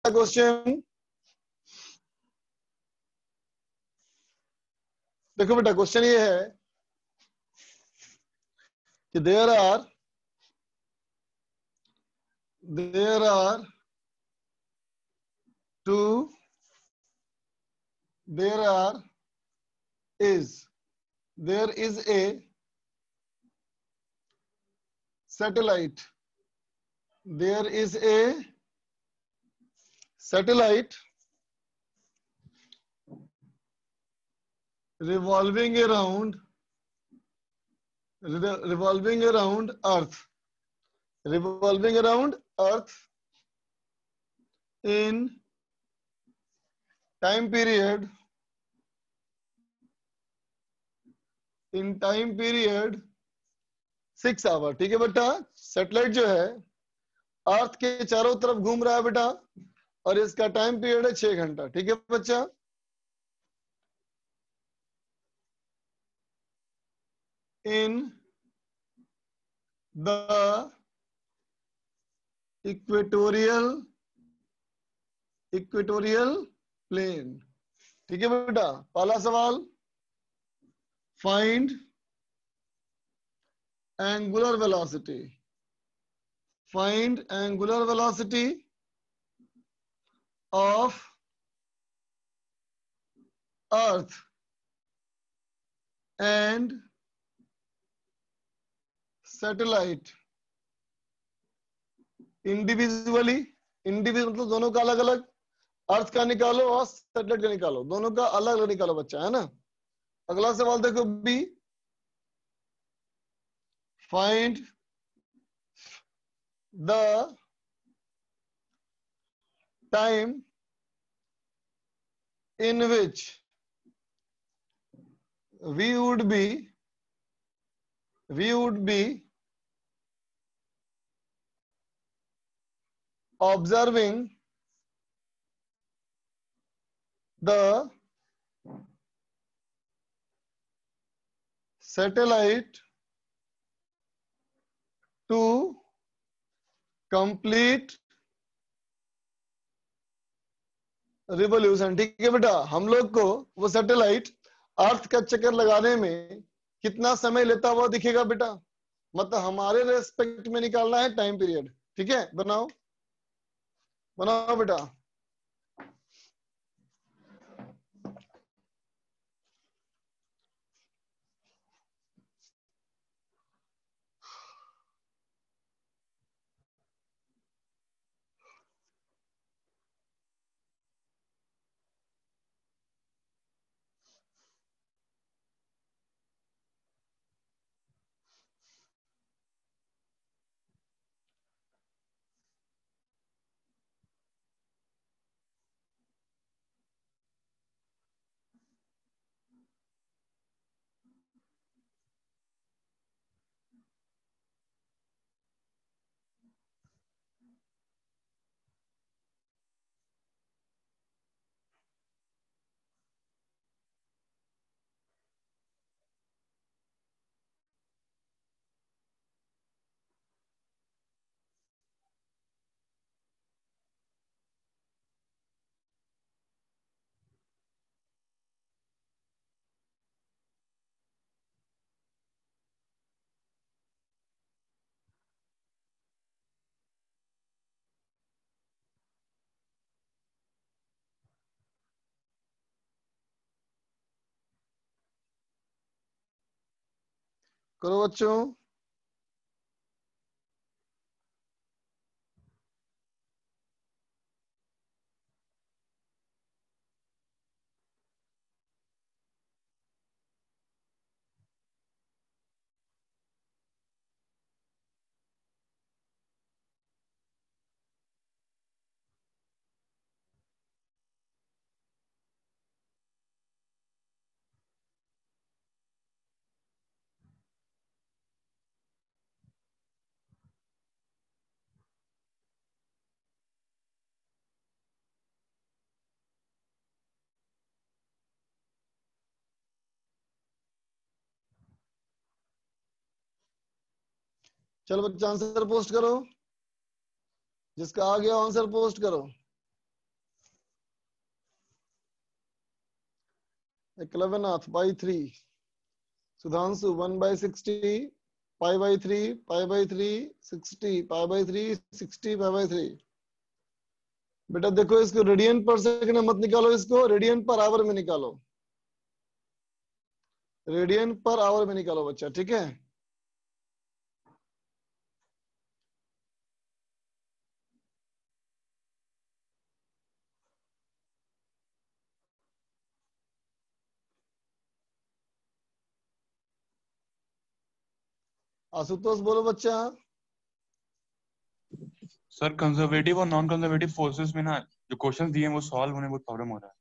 Question? देखो बेटा, question ये है कि there are two there is a satellite. There is a satellite revolving around Earth. Revolving around Earth in time period 6 hour. ठीक है बेटा, सैटेलाइट जो है अर्थ के चारों तरफ घूम रहा है बेटा, और इसका टाइम पीरियड है 6 घंटा. ठीक है बच्चा. In the equatorial plane. ठीक है बेटा. पहला सवाल, find angular velocity. Find angular velocity of Earth and satellite individually. Individual मतलब दोनों का अलग अलग. अर्थ का निकालो और सैटेलाइट का निकालो, दोनों का अलग अलग निकालो बच्चा, है ना. अगला सवाल देखो B, find the time in which we would be observing the satellite to complete revolution. ठीक है बेटा, हम लोग को वो सैटेलाइट अर्थ का चक्कर लगाने में कितना समय लेता हुआ दिखेगा बेटा, मतलब हमारे रेस्पेक्ट में निकालना है टाइम पीरियड. ठीक है, बनाओ बनाओ बेटा. करो बच्चों. चलो बच्चा आंसर पोस्ट करो, जिसका आ गया आंसर पोस्ट करो. एकलव्यनाथ बाई 3, सुधांशु 1/60, π/3, π/3, 60, π/3, 60, π/3। बेटा देखो इसको रेडियन पर सेकंड मत निकालो, इसको रेडियन पर आवर में निकालो, रेडियन पर आवर में निकालो बच्चा, ठीक है। आशुतोष बोलो बच्चा। सर कंजर्वेटिव और नॉन कंजर्वेटिव फोर्सेस में ना जो क्वेश्चंस दिए हैं वो सॉल्व होने में बहुत प्रॉब्लम हो रहा है।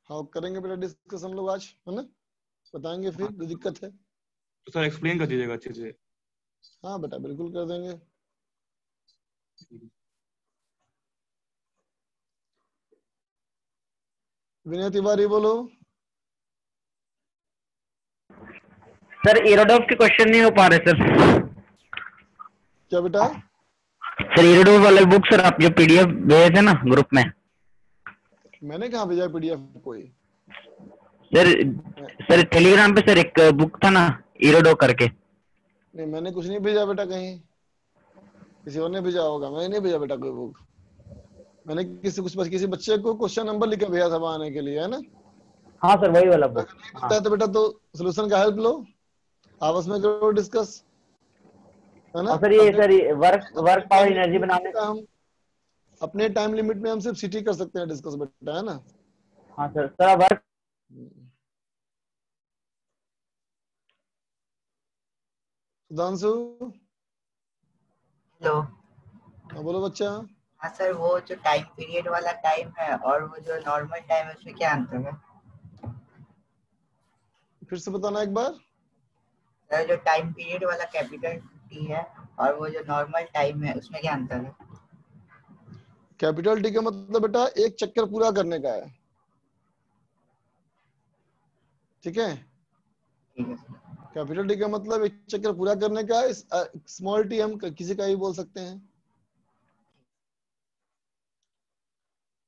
हाँ करेंगे बेटा डिस्कस हम लोग आज, है ना, बताएंगे फिर जो दिक्कत है। तो सर एक्सप्लेन कर दीजिएगा अच्छे से। हाँ बेटा बिल्कुल कर देंगे। विनय तिवारी बोलो। सर इरोडोव के क्वेश्चन नहीं हो पा रहे सर। क्या बेटा? सर इरोडोव वाले बुक सर आप जो पीडीएफ भेजे थे ना ग्रुप में। मैंने कहाँ भेजा पीडीएफ कोई? सर टेलीग्राम पे सर एक बुक था ना इरोडो करके। नहीं मैंने कुछ नहीं भेजा बेटा, कहीं किसी और ने भेजा होगा, मैंने नहीं भेजा बेटा कोई बुक। मैंने किसी बच्चे को क्वेश्चन नंबर लिख के भेजा था आने के लिए, है ना। हाँ सर वही वाला बुक। नहीं पता है तो बेटा तो सोल्यूशन का हेल्प लो, आपस में करो डिस्कस, है ना। सर ये सर वर्क पावर एनर्जी बनाने का हम अपने टाइम लिमिट में हम सिर्फ सिटी कर सकते हैं डिस्कस बेटा, है ना। हाँ सर वर्क। सुधांशु हेलो। हाँ बोलो बच्चा। हाँ सर वो जो टाइम पीरियड वाला टाइम है और वो जो नॉर्मल टाइम है उसमें क्या अंतर है? फिर से बताना एक बार। सर जो टाइम पीरियड वाला कैपिटल टी है और वो जो नॉर्मल टाइम है उसमें क्या अंतर है? कैपिटल टी का मतलब बेटा एक चक्कर पूरा करने का है, ठीक है। ठीक है सर। कैपिटल टी का मतलब एक चक्कर पूरा करने का है, स्मॉल टी हम किसी का भी बोल सकते हैं।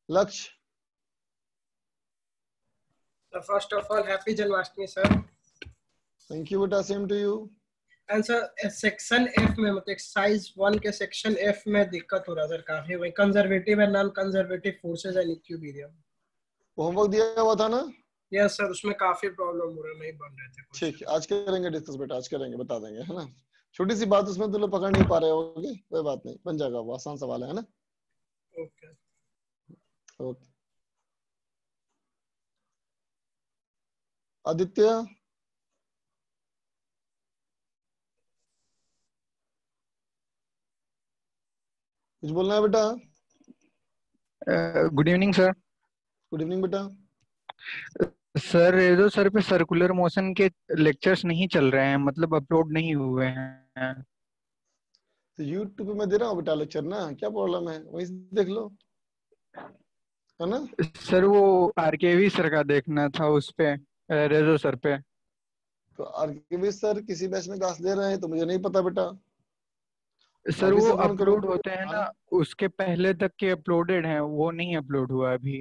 लक्ष्य। First of all, happy Janmashtami, sir. Thank you बेटा, same to you. And sir, section F में मतलब एक्सरसाइज 1 के सेक्शन F में दिक्कत हो रहा है सर काफी, वही conservative and non conservative forces and equilibrium. Homework दिया हुआ था ना? यस सर, उसमें काफी प्रॉब्लम हो रहा है, नहीं बन रहे थे। ठीक है आज करेंगे डिस्कस बेटा, आज करेंगे, बता देंगे, है ना। छोटी सी बात उसमें तुम लोग पकड़ नहीं पा रहे होगे, कोई बात नहीं, बन जाएगा, वो आसान सवाल है ना। Okay okay. आदित्य कुछ बोलना है बेटा? Good evening sir. Good evening बेटा। सर ये तो सर पे सर्कुलर मोशन के लेक्चर्स नहीं चल रहे हैं, मतलब अपलोड नहीं हुए हैं। तो यूट्यूब पे मैं दे रहा हूँ बेटा लेक्चर ना, क्या प्रॉब्लम है, वहीं से देख लो, है ना। सर वो आरकेवी सर का देखना था, उस पे रेजो सर पे। तो आरकेवी सर किसी बैच में क्लास ले रहे हैं तो मुझे नहीं पता बेटा। सर ऑफिस वो से फोन करो। अपलोड होते हैं ना, उसके पहले तक के अपलोडेड हैं, वो नहीं अपलोड हुआ अभी।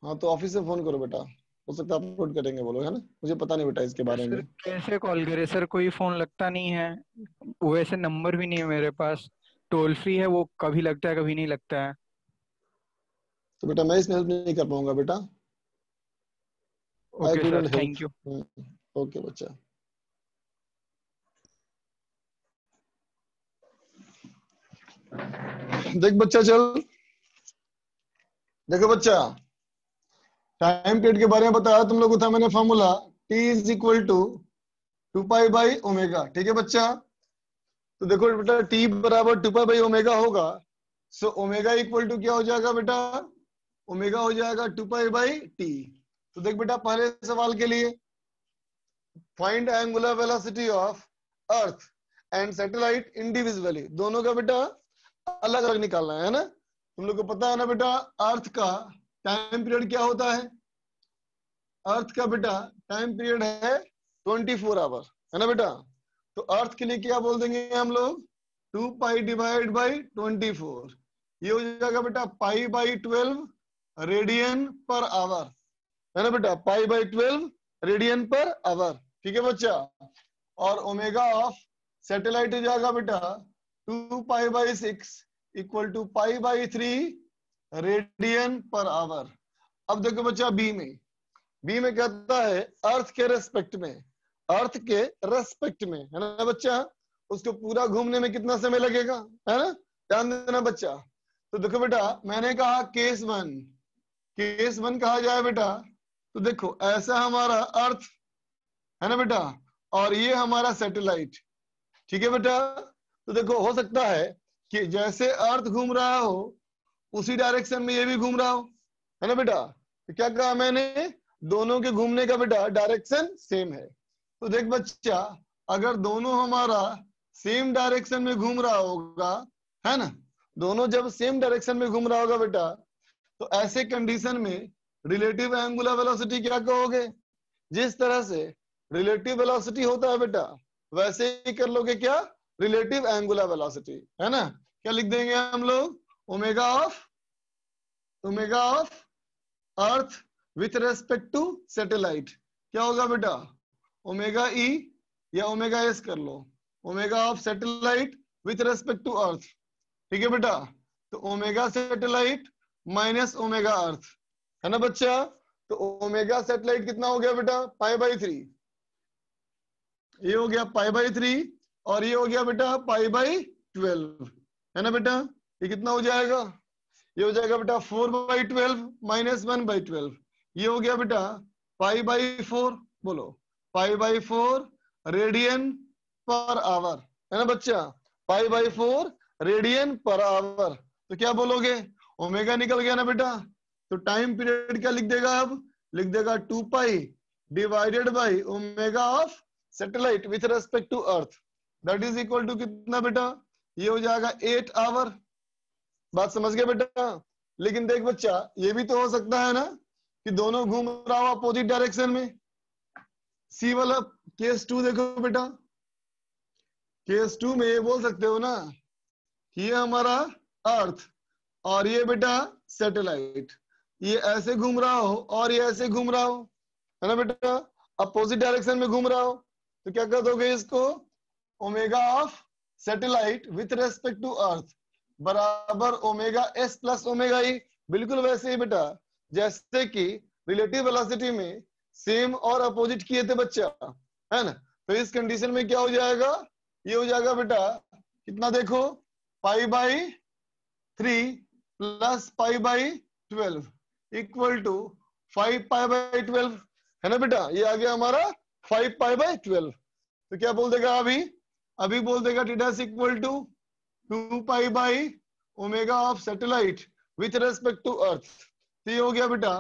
हाँ तो ऑफिस से फोन करो बेटा, हो सकता है अपलोड करेंगे वो लोग, है ना, मुझे पता नहीं बेटा इसके बारे सर में। कैसे कॉल करे सर, कोई फोन लगता नहीं है, वैसे नंबर भी नहीं है मेरे पास, टोल फ्री है, वो कभी लगता है कभी नहीं लगता है। तो बेटा मैं इसमें हेल्प नहीं कर पाऊंगा बेटा, I okay sir, couldn't thank you. Help. Okay बच्चा। देख बच्चा चल, देखो बच्चा, टाइम पीरियड के बारे में बताया तुम लोग को था मैंने formula, T is equal to 2π/ω, ठीक है बच्चा। तो देखो बेटा T बराबर 2π/ω होगा, सो ओमेगा इक्वल टू क्या हो जाएगा बेटा, ओमेगा हो जाएगा 2π/T। तो देख बेटा पहले सवाल के लिए find angular velocity of earth and satellite individually, दोनों का बेटा अलग अलग निकालना है ना। तुम लोग को पता है ना बेटा अर्थ का टाइम पीरियड क्या होता है, अर्थ का बेटा टाइम पीरियड है 24 आवर, है ना बेटा। तो अर्थ के लिए क्या बोल देंगे हम लोग, 2π डिवाइड बाई 24, ये हो जाएगा बेटा π/12 रेडियन पर आवर, है ना बेटा, π/12 रेडियन पर आवर, ठीक है बच्चा। और ओमेगा ऑफ सैटेलाइट हो जाएगा बेटा 2π/6 equal to π/3 radian per hour. अब देखो बच्चा बी में कहता है अर्थ के रेस्पेक्ट में, अर्थ के रेस्पेक्ट में, है ना बच्चा, उसको पूरा घूमने में कितना समय लगेगा, है ना, ध्यान देना बच्चा। तो देखो बेटा मैंने कहा केस वन कहा जाए बेटा, तो देखो ऐसा हमारा अर्थ है ना बेटा, और ये हमारा सैटेलाइट, ठीक है बेटा। तो देखो हो सकता है कि जैसे अर्थ घूम रहा हो उसी डायरेक्शन में ये भी घूम रहा हो, है ना बेटा। तो क्या कहा मैंने, दोनों के घूमने का बेटा डायरेक्शन सेम है। तो देख बच्चा अगर दोनों हमारा सेम डायरेक्शन में घूम रहा होगा, है ना, दोनों जब सेम डायरेक्शन में घूम रहा होगा बेटा, तो ऐसे कंडीशन में रिलेटिव एंगुलर वेलोसिटी क्या कहोगे, जिस तरह से रिलेटिव वेलोसिटी होता है बेटा वैसे ही कर लोगे क्या, रिलेटिव एंगुलर वेलोसिटी, है ना। क्या लिख देंगे हम लोग, omega of earth with respect to satellite क्या होगा बेटा, ओमेगा ई या ओमेगा एस कर लो, omega of satellite with respect to earth, ठीक है बेटा। तो omega satellite minus omega earth, है ना बच्चा। तो ओमेगा सैटेलाइट कितना हो गया बेटा, π/3, ये हो गया π/3 और ये हो गया बेटा π/12, है ना बेटा। ये कितना हो जाएगा, ये हो जाएगा बेटा 4/12 माइनस 1/12, ये हो गया बेटा π/4, बोलो π/4 रेडियन पर आवर, है ना बच्चा, π/4 रेडियन पर आवर। तो क्या बोलोगे, ओमेगा निकल गया ना बेटा, तो टाइम पीरियड क्या लिख देगा, अब लिख देगा 2π divided by omega of satellite with respect to earth, that is equal to कितना बेटा, ये हो जाएगा 8 आवर। बात समझ गए बेटा। लेकिन देख बच्चा ये भी तो हो सकता है ना कि दोनों घूम रहा हो अपोजिट डायरेक्शन में। सी वाला केस 2 देखो बेटा, केस 2 में ये बोल सकते हो ना कि ये हमारा अर्थ और ये बेटा सैटेलाइट, ये ऐसे घूम रहा हो और ये ऐसे घूम रहा हो, है ना बेटा, अपोजिट डायरेक्शन में घूम रहा हो। तो क्या कर दोगे इसको, omega of satellite with respect to earth बराबर omega S plus omega E, बिल्कुल वैसे ही बेटा जैसे कि रिलेटिव वेलोसिटी में सेम और अपोजिट किए थे बच्चा, है ना। तो इस कंडीशन में क्या हो जाएगा, ये हो जाएगा बेटा कितना देखो, π/3 प्लस π/12 इक्वल टू 5π/12, है ना बेटा। ये आ गया हमारा 5π/12। तो क्या बोल देगा अभी बोल देगा टीडस equal to 2π omega of satellite with respect to earth. तो ये हो गया बेटा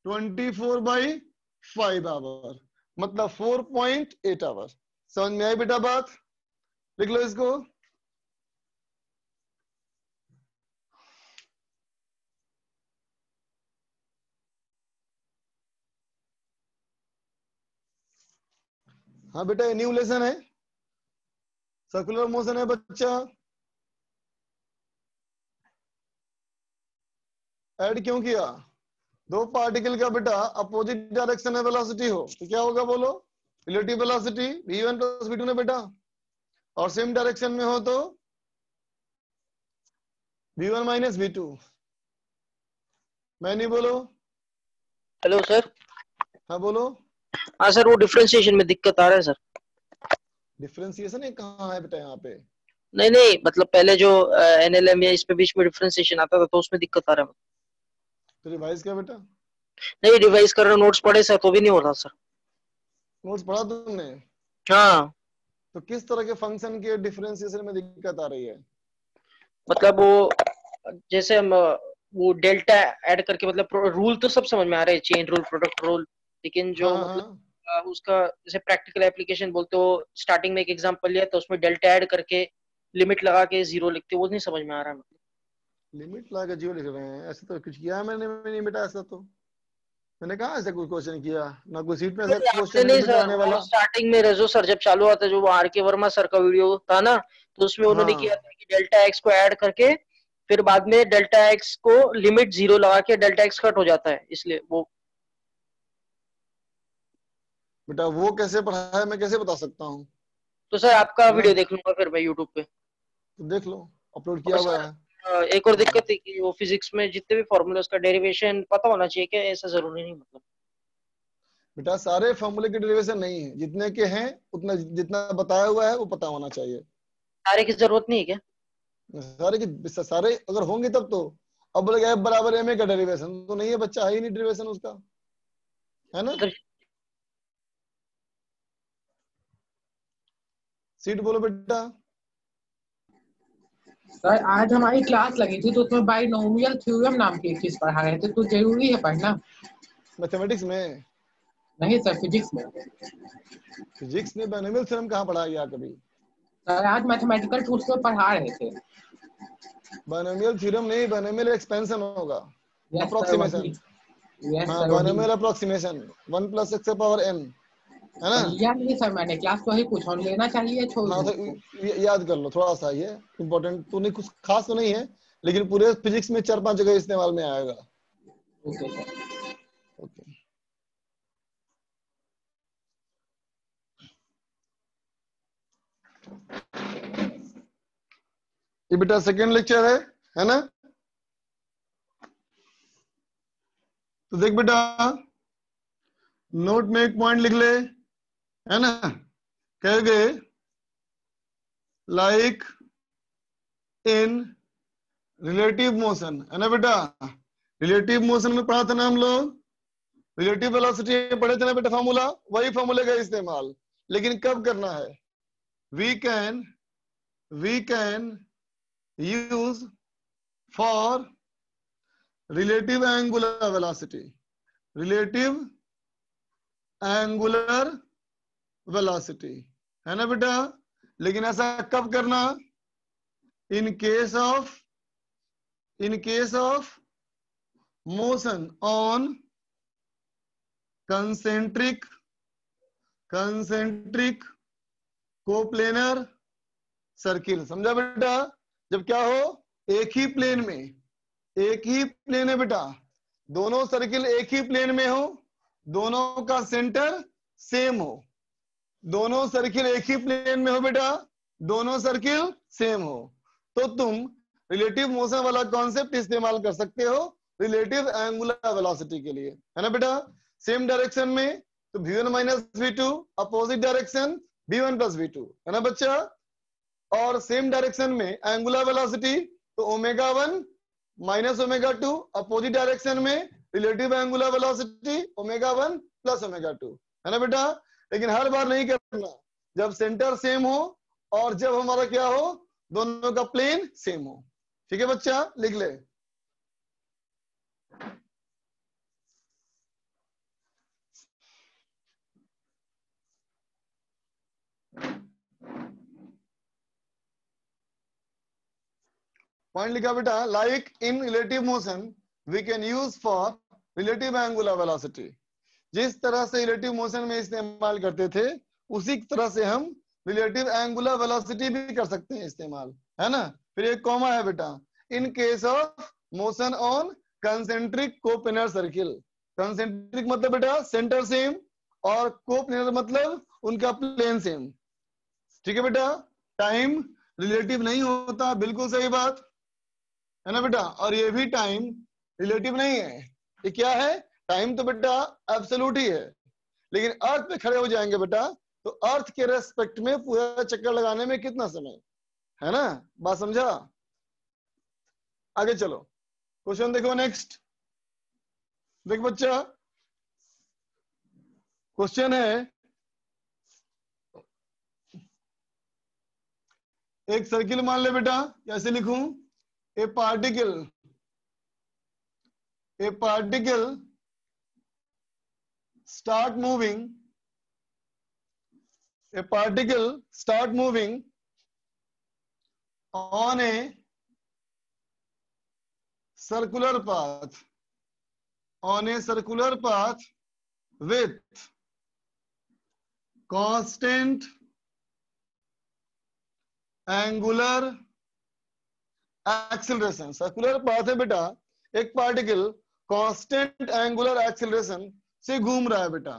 24/5 आवर, मतलब 4.8 आवर। समझ में आई बेटा बात, लिख लो इसको। हाँ बेटा ये न्यू लेसन है, सर्कुलर मोशन है बच्चा। ऐड क्यों किया, दो पार्टिकल का बेटा अपोजिट डायरेक्शन में वेलोसिटी हो तो क्या होगा बोलो, relative velocity v1 plus v2 ने बेटा, और सेम डायरेक्शन में हो तो v1 माइनस v2। मैं नहीं बोलो, हेलो सर। हाँ बोलो। हाँ सर, वो डिफरेंशिएशन में दिक्कत आ रहा है सर। डिफरेंशिएशन है कहाँ है बेटा यहाँ पे, नहीं मतलब पहले जो एनएलएम या इस पे बीच में डिफरेंशिएशन आता था तो उसमें दिक्कत आ रहा है। तो रिवाइज कर बेटा। नहीं रिवाइज कर रहा, नोट्स पढ़े सर तो भी नहीं हो रहा सर। नोट्स पढ़ा तुमने, हाँ। तो किस तरह के फंक्शन के डिफरेंशिएशन में दिक्कत आ रही है, मतलब वो जैसे हम वो डेल्टा ऐड करके, मतलब रूल तो सब समझ में आ रहा है, चेन रूल, प्रोडक्ट रूल, लेकिन जो हाँ, मतलब उसका जैसे प्रैक्टिकल एप्लीकेशन बोलते हो, स्टार्टिंग में एक एग्जांपल लिया तो उसमें डेल्टा ऐड करके लिमिट लगा के 0 लिखते, वो नहीं समझ में आ रहा है। लिमिट लगा 0 लिख रहे हैं, ऐसा तो कुछ किया है मैंने नहीं बेटा, ऐसा तो मैंने कहा ऐसा कोई क्वेश्चन किया ना, कोई सीट पे ऐसा क्वेश्चन नहीं आने वाला। स्टार्टिंग में रेजो सर जब चालू हुआ था, जो वो आर के वर्मा सर का वीडियो था ना, तो उसमें उन्होंने किया था कि डेल्टा एक्स को ऐड करके फिर बाद में डेल्टा एक्स को लिमिट 0 लगा के डेल्टा एक्स कट हो जाता है, इसलिए वो बेटा वो कैसे पढ़ा है मैं कैसे बता सकता हूँ? तो सर आपका है ना? वीडियो देख लूंगा फिर मैं यूट्यूब पे। तो देख लो, अपलोड किया और हुआ सर है। एक और दिक्कत है कि वो फिजिक्स में जितने भी फॉर्मूले उसका डेरिवेशन पता होना चाहिए क्या, ऐसा जरूरी नहीं मतलब? बेटा सारे फॉर्मूले के डेरिवेशन नहीं है, जितने के हैं उतना जितना बताया हुआ है वो पता होना चाहिए। सारे की जरूरत नहीं है क्या? सारे अगर होंगे तब तो। अब बोले एफ बराबर एम ए का डेरिवेशन तो नहीं है बच्चा, है ही नहीं डेरिवेशन उसका, है ना? मतलब सीट बोलो बेटा। सर आज हमारी क्लास लगी थी तो उसमें बाइनोमियल थ्योरम नाम की एक चीज पढ़ा रहे थे, तो जरूरी है पढ़ना? मैथमेटिक्स में? नहीं सर, फिजिक्स में। फिजिक्स में बाइनोमियल थ्योरम कहाँ पढ़ा गया कभी? सर आज मैथमेटिकल टूल्स में पढ़ा रहे थे। बाइनोमियल थ्योरम नहीं, बाइनोमियल एक्सपेंशन होगा, यस सर, अप्रोक्सीमेशन। यस हाँ sir, binomial approximation 1 + x power n, है ना? लिया नहीं सर मैंने, क्लास तो ही पूछा, लेना चाहिए छोड़ हाँ दो। तो याद कर लो थोड़ा सा, ये इम्पोर्टेंट तो नहीं, कुछ खास तो नहीं है, लेकिन पूरे फिजिक्स में 4-5 जगह इस्तेमाल में आएगा। Okay sir. ओके ये बेटा सेकेंड लेक्चर है ना? तो देख बेटा नोट में एक पॉइंट लिख ले, है ना? कह गए लाइक इन रिलेटिव मोशन, है ना बेटा? रिलेटिव मोशन में पढ़ा था ना हम लोग, रिलेटिव वेलोसिटी में पढ़े थे ना बेटा फॉर्मूला, वही फॉर्मूले का इस्तेमाल, लेकिन कब करना है? We can use for relative angular velocity, relative angular velocity, है ना बेटा? लेकिन ऐसा कब करना? In case of motion on concentric coplanar circle. समझा बेटा? जब क्या हो, एक ही प्लेन है बेटा, दोनों सर्किल एक ही प्लेन में हो, दोनों का सेंटर सेम हो, दोनों सर्किल एक ही प्लेन में हो बेटा, दोनों सर्किल सेम हो, तो तुम रिलेटिव मोशन वाला कॉन्सेप्ट इस्तेमाल कर सकते हो रिलेटिव एंगुलर वेलोसिटी के लिए, है ना बेटा? सेम डायरेक्शन में तो v1 - v2, opposite direction v1 + v2, है ना बच्चा? और सेम डायरेक्शन में एंगुलर वेलोसिटी तो ω1 - ω2, अपोजिट डायरेक्शन में रिलेटिव एंगुलर वेलोसिटी ω1 + ω2, है ना बेटा? लेकिन हर बार नहीं करना, जब सेंटर सेम हो और जब हमारा क्या हो, दोनों का प्लेन सेम हो। ठीक है बच्चा, लिख ले। पॉइंट लिखा बेटा, like in relative motion we can use for relative angular velocity. जिस तरह से रिलेटिव मोशन में इस्तेमाल करते थे उसी तरह से हम रिलेटिव एंगुलर वेलोसिटी भी कर सकते हैं इस्तेमाल, है ना? फिर एक कॉमा है बेटा, इन case of motion on concentric coplanar circle. Concentric मतलब बेटा सेंटर सेम, और कोप्लेनर मतलब उनका प्लेन सेम। ठीक है बेटा? टाइम रिलेटिव नहीं होता, बिल्कुल सही बात है ना बेटा? और ये भी टाइम रिलेटिव नहीं है, ये क्या है? टाइम तो बेटा एब्सोल्यूट ही है, लेकिन अर्थ पे खड़े हो जाएंगे बेटा तो अर्थ के रेस्पेक्ट में पूरा चक्कर लगाने में कितना समय, है ना? बात समझा? आगे चलो, क्वेश्चन देखो नेक्स्ट। देख बच्चा, क्वेश्चन है, एक सर्किल मान ले बेटा, कैसे लिखूं? ए particle start moving on a circular path with constant angular acceleration। Circular path है बेटा, एक पार्टिकल कांस्टेंट एंगुलर एक्सीलरेशन से घूम रहा है बेटा,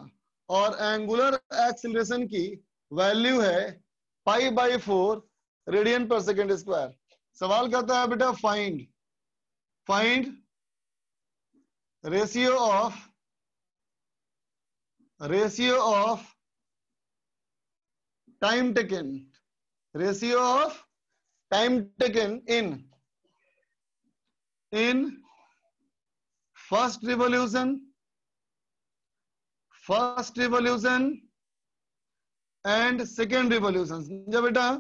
और एंगुलर एक्सीलरेशन की वैल्यू है π/4 रेडियन पर सेकेंड स्क्वायर। सवाल कहता है बेटा find ratio of time taken in first revolution and second revolution. समझा बेटा?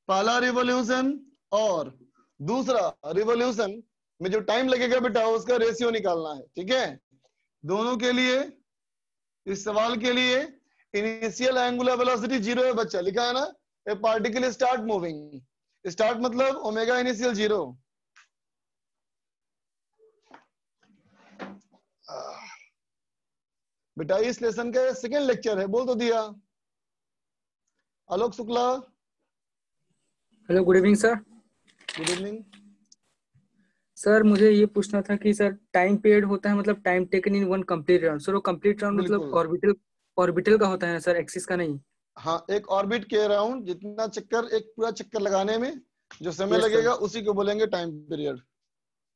पहला रिवॉल्यूशन और दूसरा रिवॉल्यूशन में जो टाइम लगेगा बेटा उसका रेशियो निकालना है। ठीक है, दोनों के लिए इस सवाल के लिए इनिशियल एंगुलर वेलोसिटी 0 है बच्चा, लिखा है ना। ए पार्टिकल स्टार्ट मूविंग, स्टार्ट मतलब ओमेगा इनिशियल 0। बेटा इस लेसन का सेकेंड लेक्चर है, बोल तो दिया। Alok Shukla, hello, good evening sir. Good evening sir मुझे ये पूछना था कि सर टाइम पीरियड होता है मतलब time taken in one complete round. Sir वो कंप्लीट राउंड मतलब बिल्कुल। ऑर्बिटल का होता है सर, एक्सिस का नहीं? हाँ, एक ऑर्बिट के अराउंड जितना चक्कर, एक पूरा चक्कर लगाने में जो समय Yes, लगेगा उसी को बोलेंगे time period.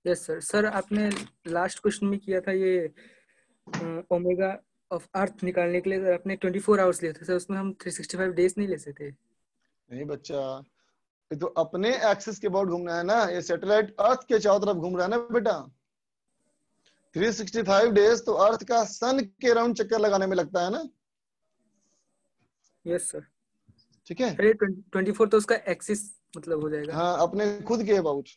Yes sir. Sir आपने लास्ट क्वेश्चन में किया था ये ओमेगा ऑफ अर्थ निकालने के लिए सर आपने 24 आवर्स लिए थे सर, उसमें हम 365 डेज नहीं ले सकते? नहीं बच्चा, ये तो अपने एक्सिस के अबाउट घूमना है ना, ये सैटेलाइट अर्थ के चारों तरफ घूम रहा है ना बेटा। 365 डेज तो अर्थ का सन के राउंड चक्कर लगाने में लगता है ना। Yes sir. ठीक है, अरे 24 तो उसका एक्सिस मतलब हो जाएगा। हाँ, अपने खुद के अबाउट।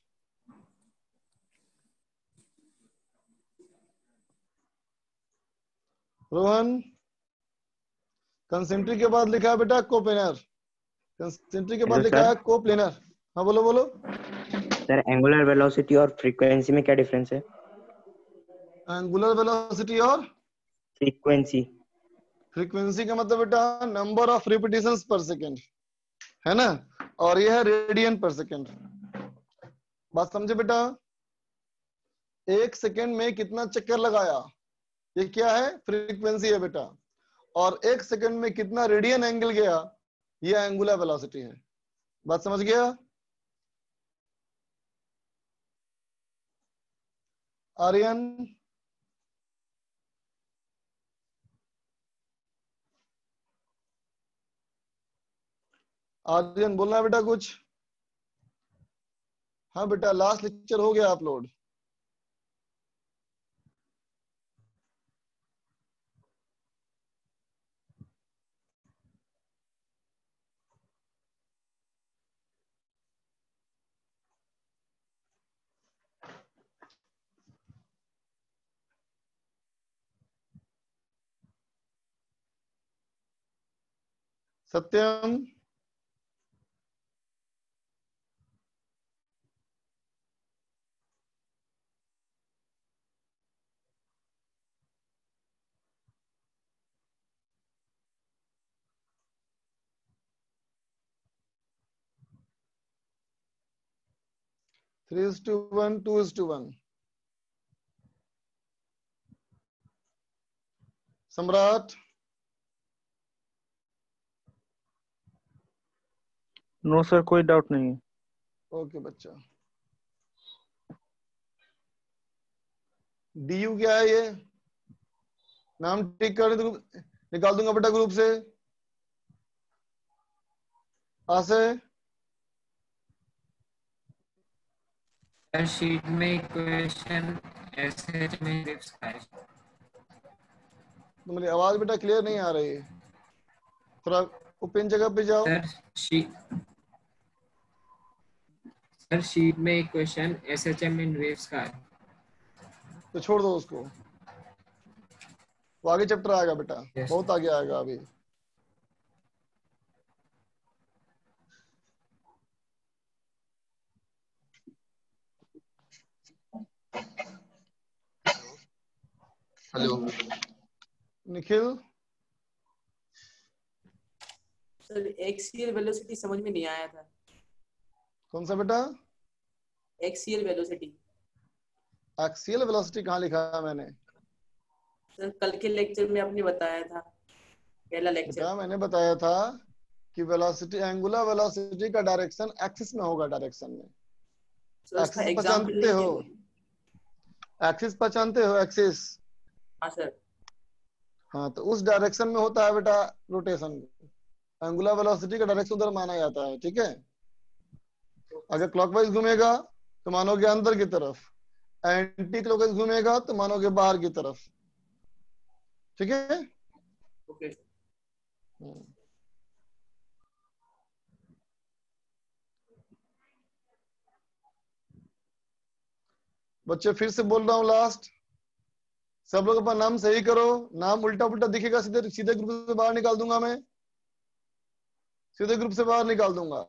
रोहन, कंसेंट्रिक के बाद लिखा है बेटा कोप्लेनर, कंसेंट्रिक के बाद हेलो लिखा सर। है कोप्लेनर। हाँ बोलो बोलो। सर एंगुलर वेलोसिटी और फ्रीक्वेंसी में क्या डिफरेंस है? एंगुलर वेलोसिटी और फ्रीक्वेंसी का मतलब बेटा नंबर ऑफ रिपीटिशंस पर सेकंड है ना, और यह है रेडियन पर सेकंड। बात समझे बेटा? एक सेकंड में कितना चक्कर लगाया, ये क्या है? फ्रीक्वेंसी है बेटा। और एक सेकंड में कितना रेडियन एंगल गया, ये एंगुलर वेलोसिटी है। बात समझ गया? आर्यन, आर्यन बोलना है बेटा कुछ? हाँ बेटा, लास्ट लेक्चर हो गया upload. Satyam, three is to one, 2:1। Samrat, no sir, कोई डाउट नहीं है। ओके बच्चा। डीयू क्या है? ये नाम ठीक कर निकाल दूंगा बेटा ग्रुप से। आसे शीट में इक्वेशन ऐसे में तुम्हारी आवाज बेटा क्लियर नहीं आ रही है, थोड़ा ओपन जगह पे जाओ। सर शीट में इक्वेशन SHM इन वेव्स का है। तो छोड़ दो उसको, वो आगे चैप्टर आएगा बेटा, Yes, बहुत आगे आएगा अभी। Hello Nikhil, sir axial velocity समझ में नहीं आया था। कौन सा बेटा? Axial velocity. एक्सियल वेलोसिटी कहाँ लिखा है मैंने? सर कल के लेक्चर में आपने बताया था। पहला लेक्चर। बेटा मैंने बताया था कि वेलोसिटी, एंगुलर वेलोसिटी का डायरेक्शन एक्सिस में होगा, डायरेक्शन में। सर उसका एक्सिस एग्जांपल पहचानते हो? लेंगे। एक्सिस पहचानते हो? एक्सिस, हाँ सर। हाँ, तो उस डायरेक्शन में होता है बेटा रोटेशन। एंगुलर वेलोसिटी का डायरेक्शन उधर माना जाता है, ठीक है। अगर क्लॉकवाइज घूमेगा तो मानोगे अंदर की तरफ, एंटी क्लॉकवाइज घूमेगा तो मानोगे बाहर की तरफ, ठीक है। ओके। बच्चे फिर से बोल रहा हूँ लास्ट, सब लोग अपना नाम सही करो। नाम उल्टा पुल्टा दिखेगा सीधे सीधे ग्रुप से बाहर निकाल दूंगा मैं, सीधे ग्रुप से बाहर निकाल दूंगा।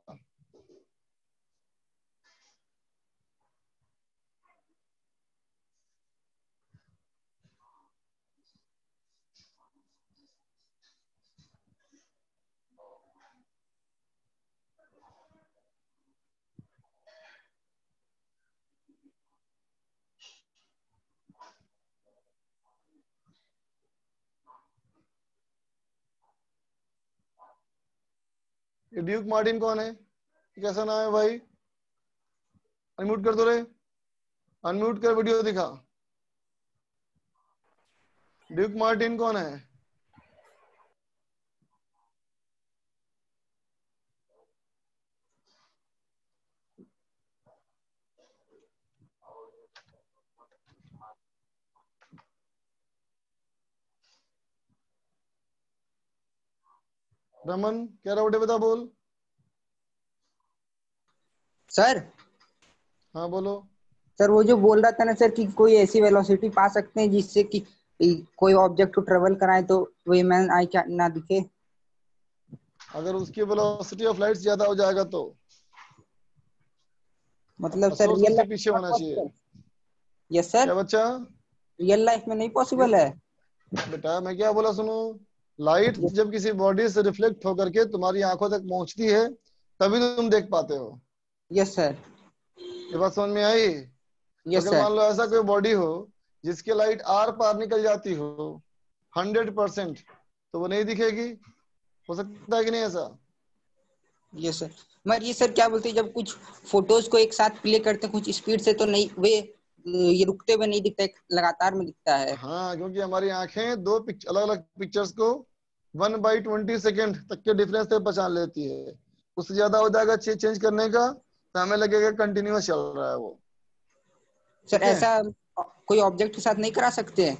ये ड्यूक मार्टिन कौन है? कैसा नाम है भाई? अनम्यूट कर दो रे, अनम्यूट कर वीडियो दिखा। ड्यूक मार्टिन कौन है? रमन क्या रहा बेटे, बता बोल। सर हाँ बोलो। सर वो जो बोल रहा था ना सर कि कोई ऐसी वेलोसिटी पा सकते हैं जिससे कि कोई ऑब्जेक्ट को ट्रेवल कराए तो वो मैन आई क्या ना दिखे। अगर उसकी वेलोसिटी ऑफ लाइट ज्यादा हो जाएगा तो मतलब सर सोर्स रियल उसके लाइफ पीछे होना चाहिए। Yes sir. क्या बच्चा? रियल लाइफ में नहीं पॉसिबल है बेटा मैं क्या बोला सुनो, लाइट जब किसी बॉडी से रिफ्लेक्ट होकर के तुम्हारी आंखों तक पहुंचती है तभी तुम देख पाते हो। Yes sir. ये बात समझ में आई? यस अगर सर। मान लो ऐसा कोई बॉडी हो जिसकी लाइट आर पार निकल जाती हो 100%, तो वो नहीं दिखेगी। हो सकता है कि नहीं ऐसा? Yes sir. मगर ये सर क्या बोलते हैं, जब कुछ फोटोज को एक साथ प्ले करते हैं कुछ स्पीड से तो नहीं वे ये रुकते हुए नहीं दिखता, लगातार में दिखता है। हाँ, क्योंकि हमारी आंखें दो अलग अलग पिक्चर्स को 1/20 सेकेंड तक के डिफरेंस से पहचान लेती है। उससे ज्यादा हो जाएगा चेंज करने का तो हमें लगेगा कंटिन्यूअस चल रहा है वो। सर ऐसा कोई ऑब्जेक्ट के साथ नहीं करा सकते हैं?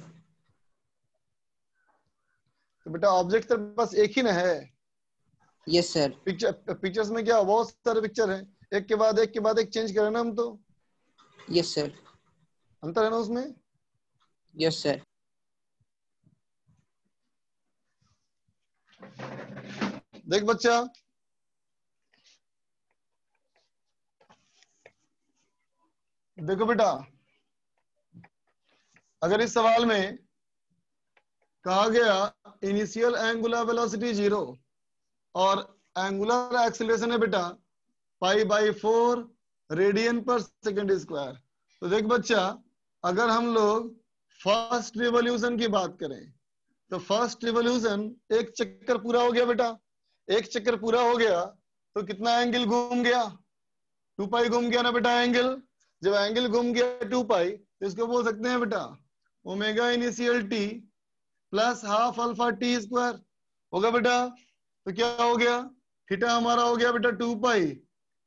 तो बेटा ऑब्जेक्ट तो बस एक ही ना है। Yes sir. पिक्चर्स में क्या बहुत सारे पिक्चर हैं, एक के बाद एक के बाद एक चेंज करें ना हम तो। Yes sir. अंतर है ना उसमें। Yes sir. देख बच्चा, देखो बेटा, अगर इस सवाल में कहा गया इनिशियल एंगुलर वेलोसिटी 0 और एंगुलर एक्सीलरेशन है बेटा π/4 रेडियन पर सेकेंड स्क्वायर, तो देख बच्चा, अगर हम लोग फर्स्ट रिवॉल्यूशन की बात करें तो फर्स्ट रिवॉल्यूशन एक चक्कर पूरा हो गया बेटा, एक चक्कर पूरा हो गया तो कितना एंगल घूम गया? 2π घूम गया ना बेटा एंगल। जब एंगल घूम गया 2π तो इसको बोल सकते हैं बेटा omega initial T plus half alpha T square होगा बेटा। तो क्या हो गया? थीटा हमारा हो गया बेटा 2π,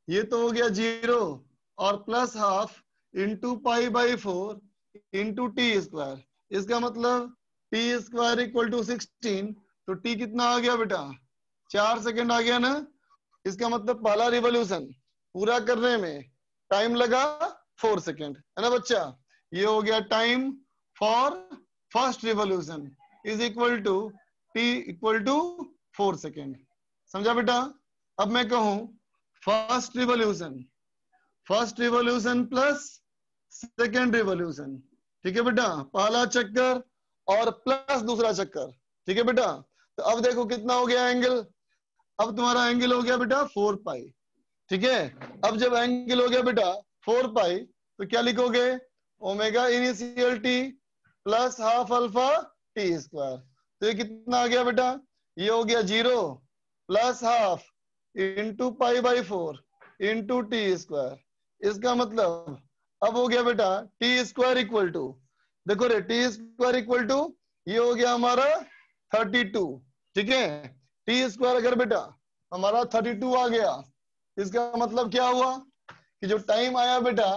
ये तो हो गया 0 और plus half into π/4 into T square. इसका मतलब टी स्क्वायर इक्वल टू 16, तो टी कितना आ गया बेटा? 4 सेकेंड आ गया ना। इसका मतलब पहला रिवॉल्यूशन पूरा करने में टाइम लगा 4 सेकेंड, है ना बच्चा। ये हो गया time for first revolution is equal to T equal to 4 second. समझा बेटा? अब मैं कहूं first revolution plus second revolution, ठीक है बेटा, पहला चक्कर और प्लस दूसरा चक्कर, ठीक है बेटा। तो अब देखो कितना हो गया एंगल, अब तुम्हारा एंगल हो गया बेटा 4π, ठीक है। अब जब एंगल हो गया बेटा 4π तो क्या लिखोगे? Omega initial T plus half alpha T square. तो ये कितना आ गया बेटा? ये हो गया 0 plus half into pi by 4 into T square. इसका मतलब अब हो गया बेटा टी स्क्वायर इक्वल टू, देखो रे टी स्क्वायर इक्वल टू ये हो गया हमारा 32, ठीक है। टी स्क्वायर अगर बेटा हमारा 32 आ गया, इसका मतलब क्या हुआ कि जो टाइम आया बेटा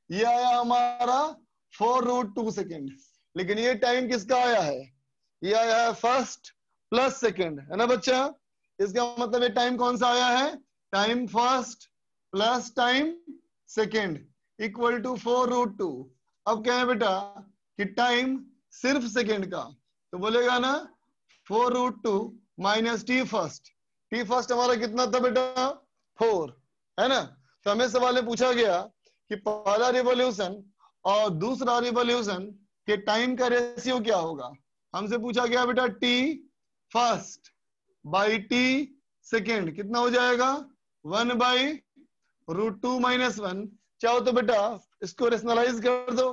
ये आया हमारा 4√2 सेकेंड, लेकिन ये टाइम किसका आया है, ये आया है फर्स्ट प्लस सेकेंड, है ना बच्चा। इसका मतलब ये टाइम कौन सा आया है, time first plus time second equal to 4√2। अब क्या है बेटा कि टाइम सिर्फ सेकेंड का, तो बोलेगा ना 4√2 माइनस टी फर्स्ट हमारा कितना था बेटा 4, है ना। तो हमें सवाल में पूछा गया कि पहला रिवॉल्यूशन और दूसरा रिवॉल्यूशन के टाइम का रेशियो क्या होगा। हमसे पूछा गया बेटा T first by T second कितना हो जाएगा 1/√2 माइनस 1। चाहो तो बेटा इसको रेशनलाइज कर दो,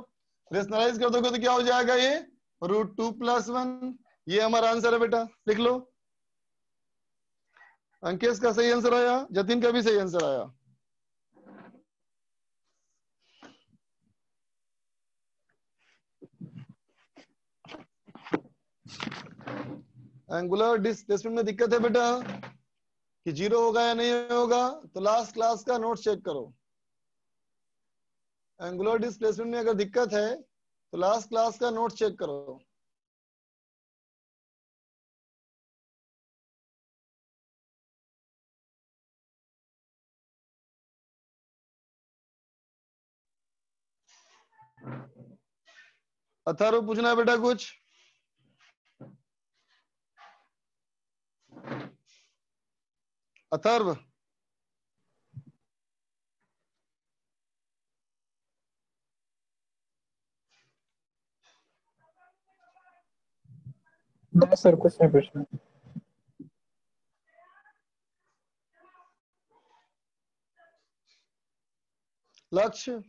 रेशनलाइज कर दोगे तो क्या हो जाएगा ये √2 + 1। ये हमारा आंसर है बेटा, लिख लो। अंकेश का सही आंसर आया, जतिन का भी सही आंसर आया। एंगुलर डिस्प्लेसमेंट में दिक्कत है बेटा कि 0 होगा या नहीं होगा, तो लास्ट क्लास का नोट चेक करो। एंगुलर डिस्प्लेसमेंट में अगर दिक्कत है तो लास्ट क्लास का नोट चेक करो। अथर्व पूछना है बेटा कुछ, अथर्व। नहीं सर कुछ नहीं पूछना। लक्ष्य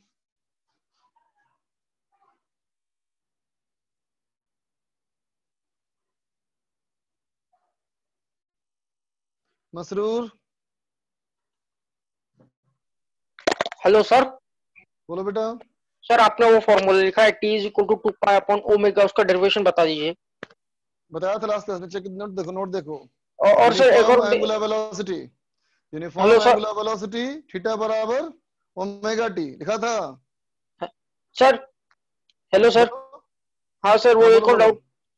मसरूर। Hello sir. बोलो बेटा। सर आपने वो फॉर्मूला लिखा है t = 2π/ω, उसका डेरिवेशन बता दीजिए। बताया था लास्ट क्लास में, चेक नोट देखो, नोट देखो। और सर एक और angular velocity, uniform hello sir. Angular velocity theta बराबर ओमेगा टी लिखा था सर। Hello sir. हाँ सर, वो हाँ,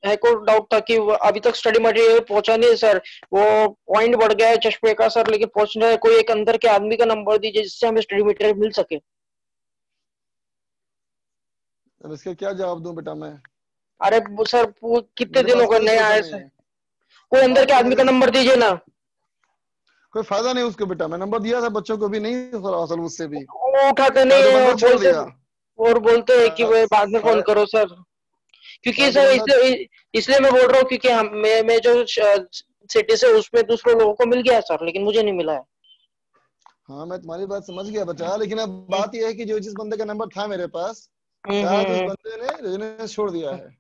एक और डाउट था कि अभी तक स्टडी मटेरियल पहुंचा नहीं है सर, वो पॉइंट बढ़ गया है चश्मे का सर, लेकिन पहुंच रहा है। कोई एक अंदर के आदमी का नंबर दीजिए जिससे हमें स्टडी मटेरियल मिल सके। अब इसका क्या जवाब दूं बेटा मैं। अरे सर वो कितने मेरे दिनों पास का कोई नया सोर्स है नहीं सर, है। कोई अंदर के बात आदमी तो का नंबर दीजिए ना। कोई फायदा नहीं उसको बेटा, मैं नंबर दिया था बच्चों को भी, नहीं हो रहा असल मुझसे भी। वो उठाते शायद नहीं वो है नंबर छोड़ दिया, और बोलते हैं कि वे बाद में फोन करो सर। क्योंकि शायद वो सर बंदा। इसलिए मैं बोल रहा हूँ क्योंकि मैं जो सिटी से उसमें दूसरे लोगों को मिल गया सर, लेकिन मुझे नहीं मिला है। हाँ मैं तुम्हारी बात समझ गया बच्चा, लेकिन अब बात यह है कि जो जिस बंदे का नंबर था मेरे पास, शायद उस बंदे ने रेजिडेंस छोड़ दिया है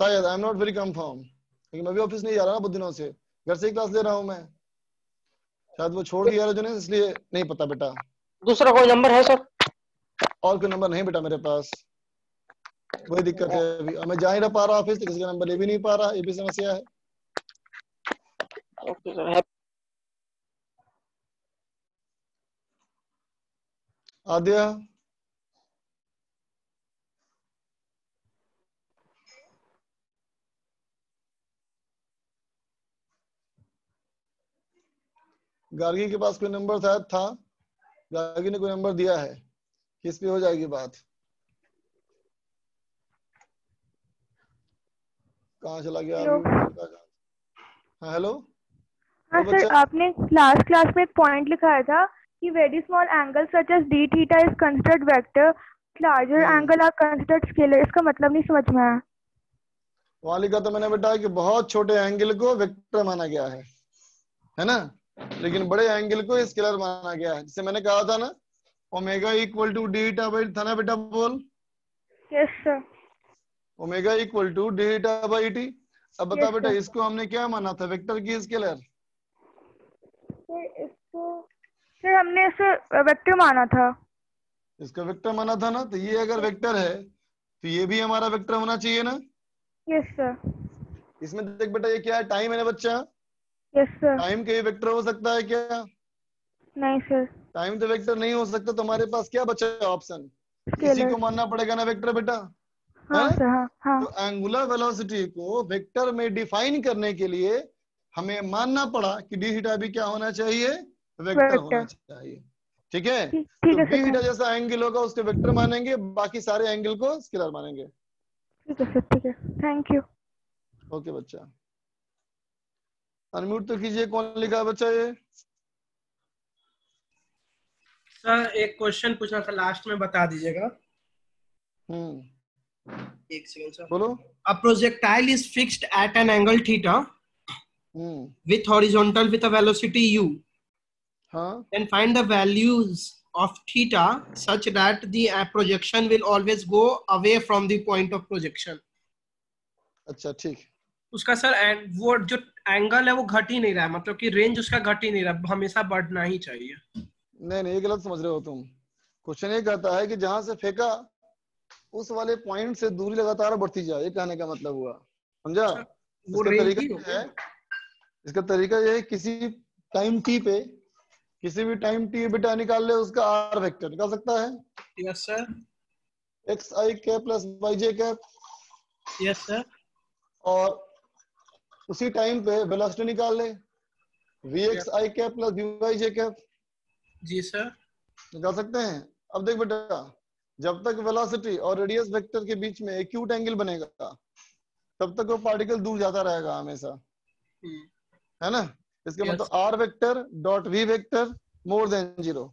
शायद, I am not very confirm, लेकिन मैं भी ऑफिस नहीं जा रहा ना बहुत दिनों से, घर से ही क्लास ले रहा हूँ मैं। शायद वो छोड़ दिया रेजिडेंस, इसलिए नहीं पता बेटा। दूसरा कोई नंबर है सर? और कोई नंबर नहीं बेटा मेरे पास, वही दिक्कत है। अभी मैं जा ही ना पा रहा ऑफिस, तो किसी का नंबर ले भी नहीं पा रहा, ये भी समस्या है। Okay sir. आद्या गार्गी के पास कोई नंबर शायद था, गार्गी ने कोई नंबर दिया है, किस पे हो जाएगी बात। कहाँ चला गया अभी। हाँ हेलो। हाँ सर, आपने लास्ट क्लास में एक पॉइंट लिखाया था कि very small angle such as d theta is considered vector, larger angle are considered scalar. इसका मतलब नहीं समझ में आया। वहां लिखा तो मैंने बेटा कि बहुत छोटे एंगल को वेक्टर माना गया है ना, लेकिन बड़े एंगल को स्केलर माना गया है। जैसे मैंने कहा था ना omega equal to D theta by, था ना बेटा बोल। Yes sir. Omega equal to D theta by T. अब बता Yes, बेटा, sir. इसको हमने क्या माना था, वेक्टर की स्केलर? सर इसको सर हमने इसे वेक्टर माना था. इसका वेक्टर माना था ना, तो ये अगर वेक्टर है तो ये भी हमारा वेक्टर होना चाहिए ना। Yes sir. इसमें देख बेटा, ये क्या है, टाइम है ना बच्चा, यस सर. टाइम के वेक्टर हो सकता है क्या? नहीं सर. टाइम तो वेक्टर नहीं हो सकता, तो हमारे पास क्या बचा ऑप्शन, इसी स्केलर. को मानना पड़ेगा ना वेक्टर बेटा, हाँ है? सर. हाँ हाँ. तो एंगुलर वेलोसिटी को वेक्टर में डिफाइन करने के लिए हमें मानना पड़ा कि डी थीटा भी क्या होना चाहिए, वेक्टर होना चाहिए। ठीक है, ठीक तो है बी सर. थीटा जैसा एंगल होगा उसके वेक्टर मानेंगे, बाकी सारे एंगल को स्केलर मानेंगे। ठीक है सर. ठीक है. Thank you. ओके बच्चा, अनम्यूट तो कीजिए, कौन लिखा है बच्चा ये? सर एक क्वेश्चन पूछना था, लास्ट में बता दीजिएगा. एक सेकंड सर. बोलो. A projectile is fixed at an angle theta with horizontal with a velocity u. Then find the values of theta such that the projection will always go away from the point of projection. अच्छा ठीक. उसका sir वो जो angle है वो घट ही नहीं रहा है, मतलब कि रेंज उसका घट ही नहीं रहा, हमेशा बढ़ना ही चाहिए. नहीं, ये गलत समझ रहे हो तुम. क्वेश्चन ये कहता है कि जहां से फेंका उस वाले पॉइंट से दूरी लगातार बढ़ती जाए, ये कहने का मतलब हुआ, समझा? इसका तरीका क्या है, इसका तरीका ये है, किसी टाइम टी पे, किसी भी टाइम टी बेटा निकाल ले उसका आर वेक्टर निकाल सकता है. Yes sir. X I cap plus Y J cap. Yes sir. और उसी टाइम पे वेलोसिटी निकाल ले, V X I cap plus V Y J cap. जी सर. निकाल सकते हैं. अब देख बेटा, जब तक वेलोसिटी और रेडियस वेक्टर के बीच में एक्यूट एंगल बनेगा तब तक वो पार्टिकल दूर जाता रहेगा हमेशा, है ना? इसका मतलब R vector dot V vector more than 0.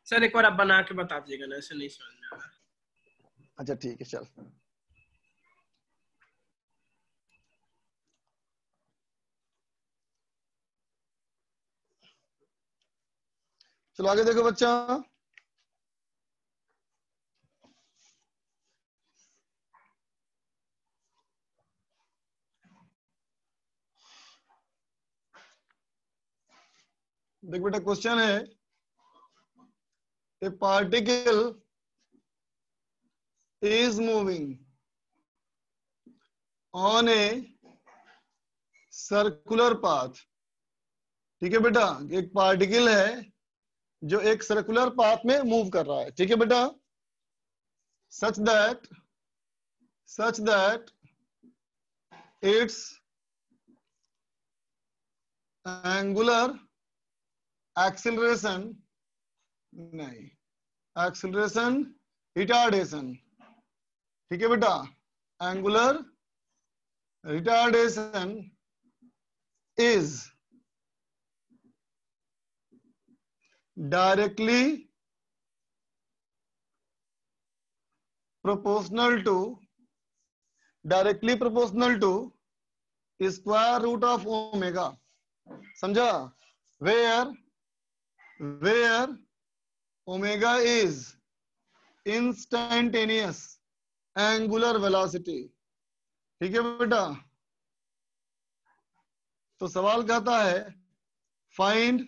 Sir एक बार आप बना के बता दीजिएगा ना, ऐसे नहीं समझ में आ रहा. अच्छा ठीक है, चल. चलो आगे देखो बच्चा. देख बेटा, क्वेश्चन है, ए particle is moving on a circular path. ठीक है बेटा, एक पार्टिकल है जो एक सर्कुलर पाथ में मूव कर रहा है. ठीक है बेटा, such that its angular acceleration retardation. ठीक है बेटा, angular retardation is directly proportional to square root of omega. समझा? Where omega is instantaneous angular velocity. ठीक है बेटा, तो सवाल कहता है find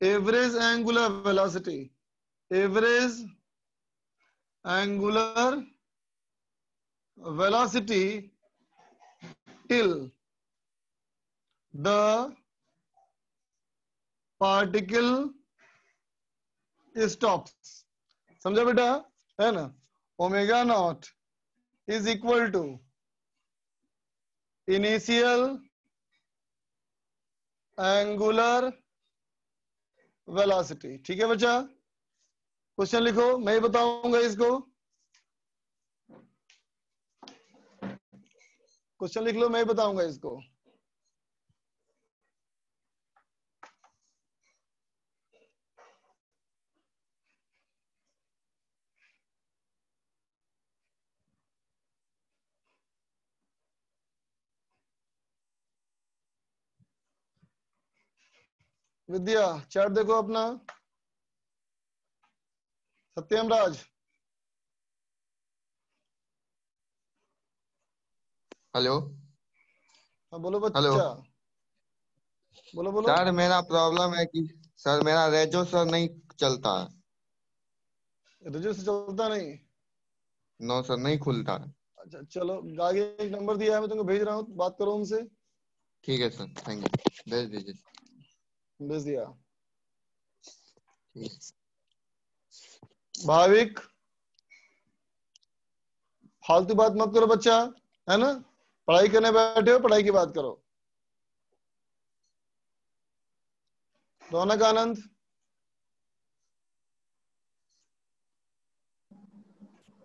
average angular velocity, average angular velocity till the particle stops. समझा बेटा, है ना? Omega naught is equal to initial angular velocity. ठीक है बच्चा, क्वेश्चन लिखो, मैं ही बताऊंगा इसको. क्वेश्चन लिख लो, मैं ही बताऊंगा इसको. विद्या चैट देखो अपना. सत्यम राज, हेलो हाँ बोलो हेलो बच्चा, बोलो बोलो। सर मेरा प्रॉब्लम है कि सर मेरा रेजो सर नहीं चलता है। रजिस्टर चलता नहीं? नो सर नहीं खुलता है। अच्छा चलो, आगे एक नंबर दिया है, मैं तुमको भेज रहा हूँ, बात करो उनसे। ठीक है सर, थैंक यू, भेज दीजिए। भेज दिया। ठीक है। भाविक फालतू बात मत करो बच्चा, है ना? पढ़ाई करने बैठे हो, पढ़ाई की बात करो। रौनक आनंद,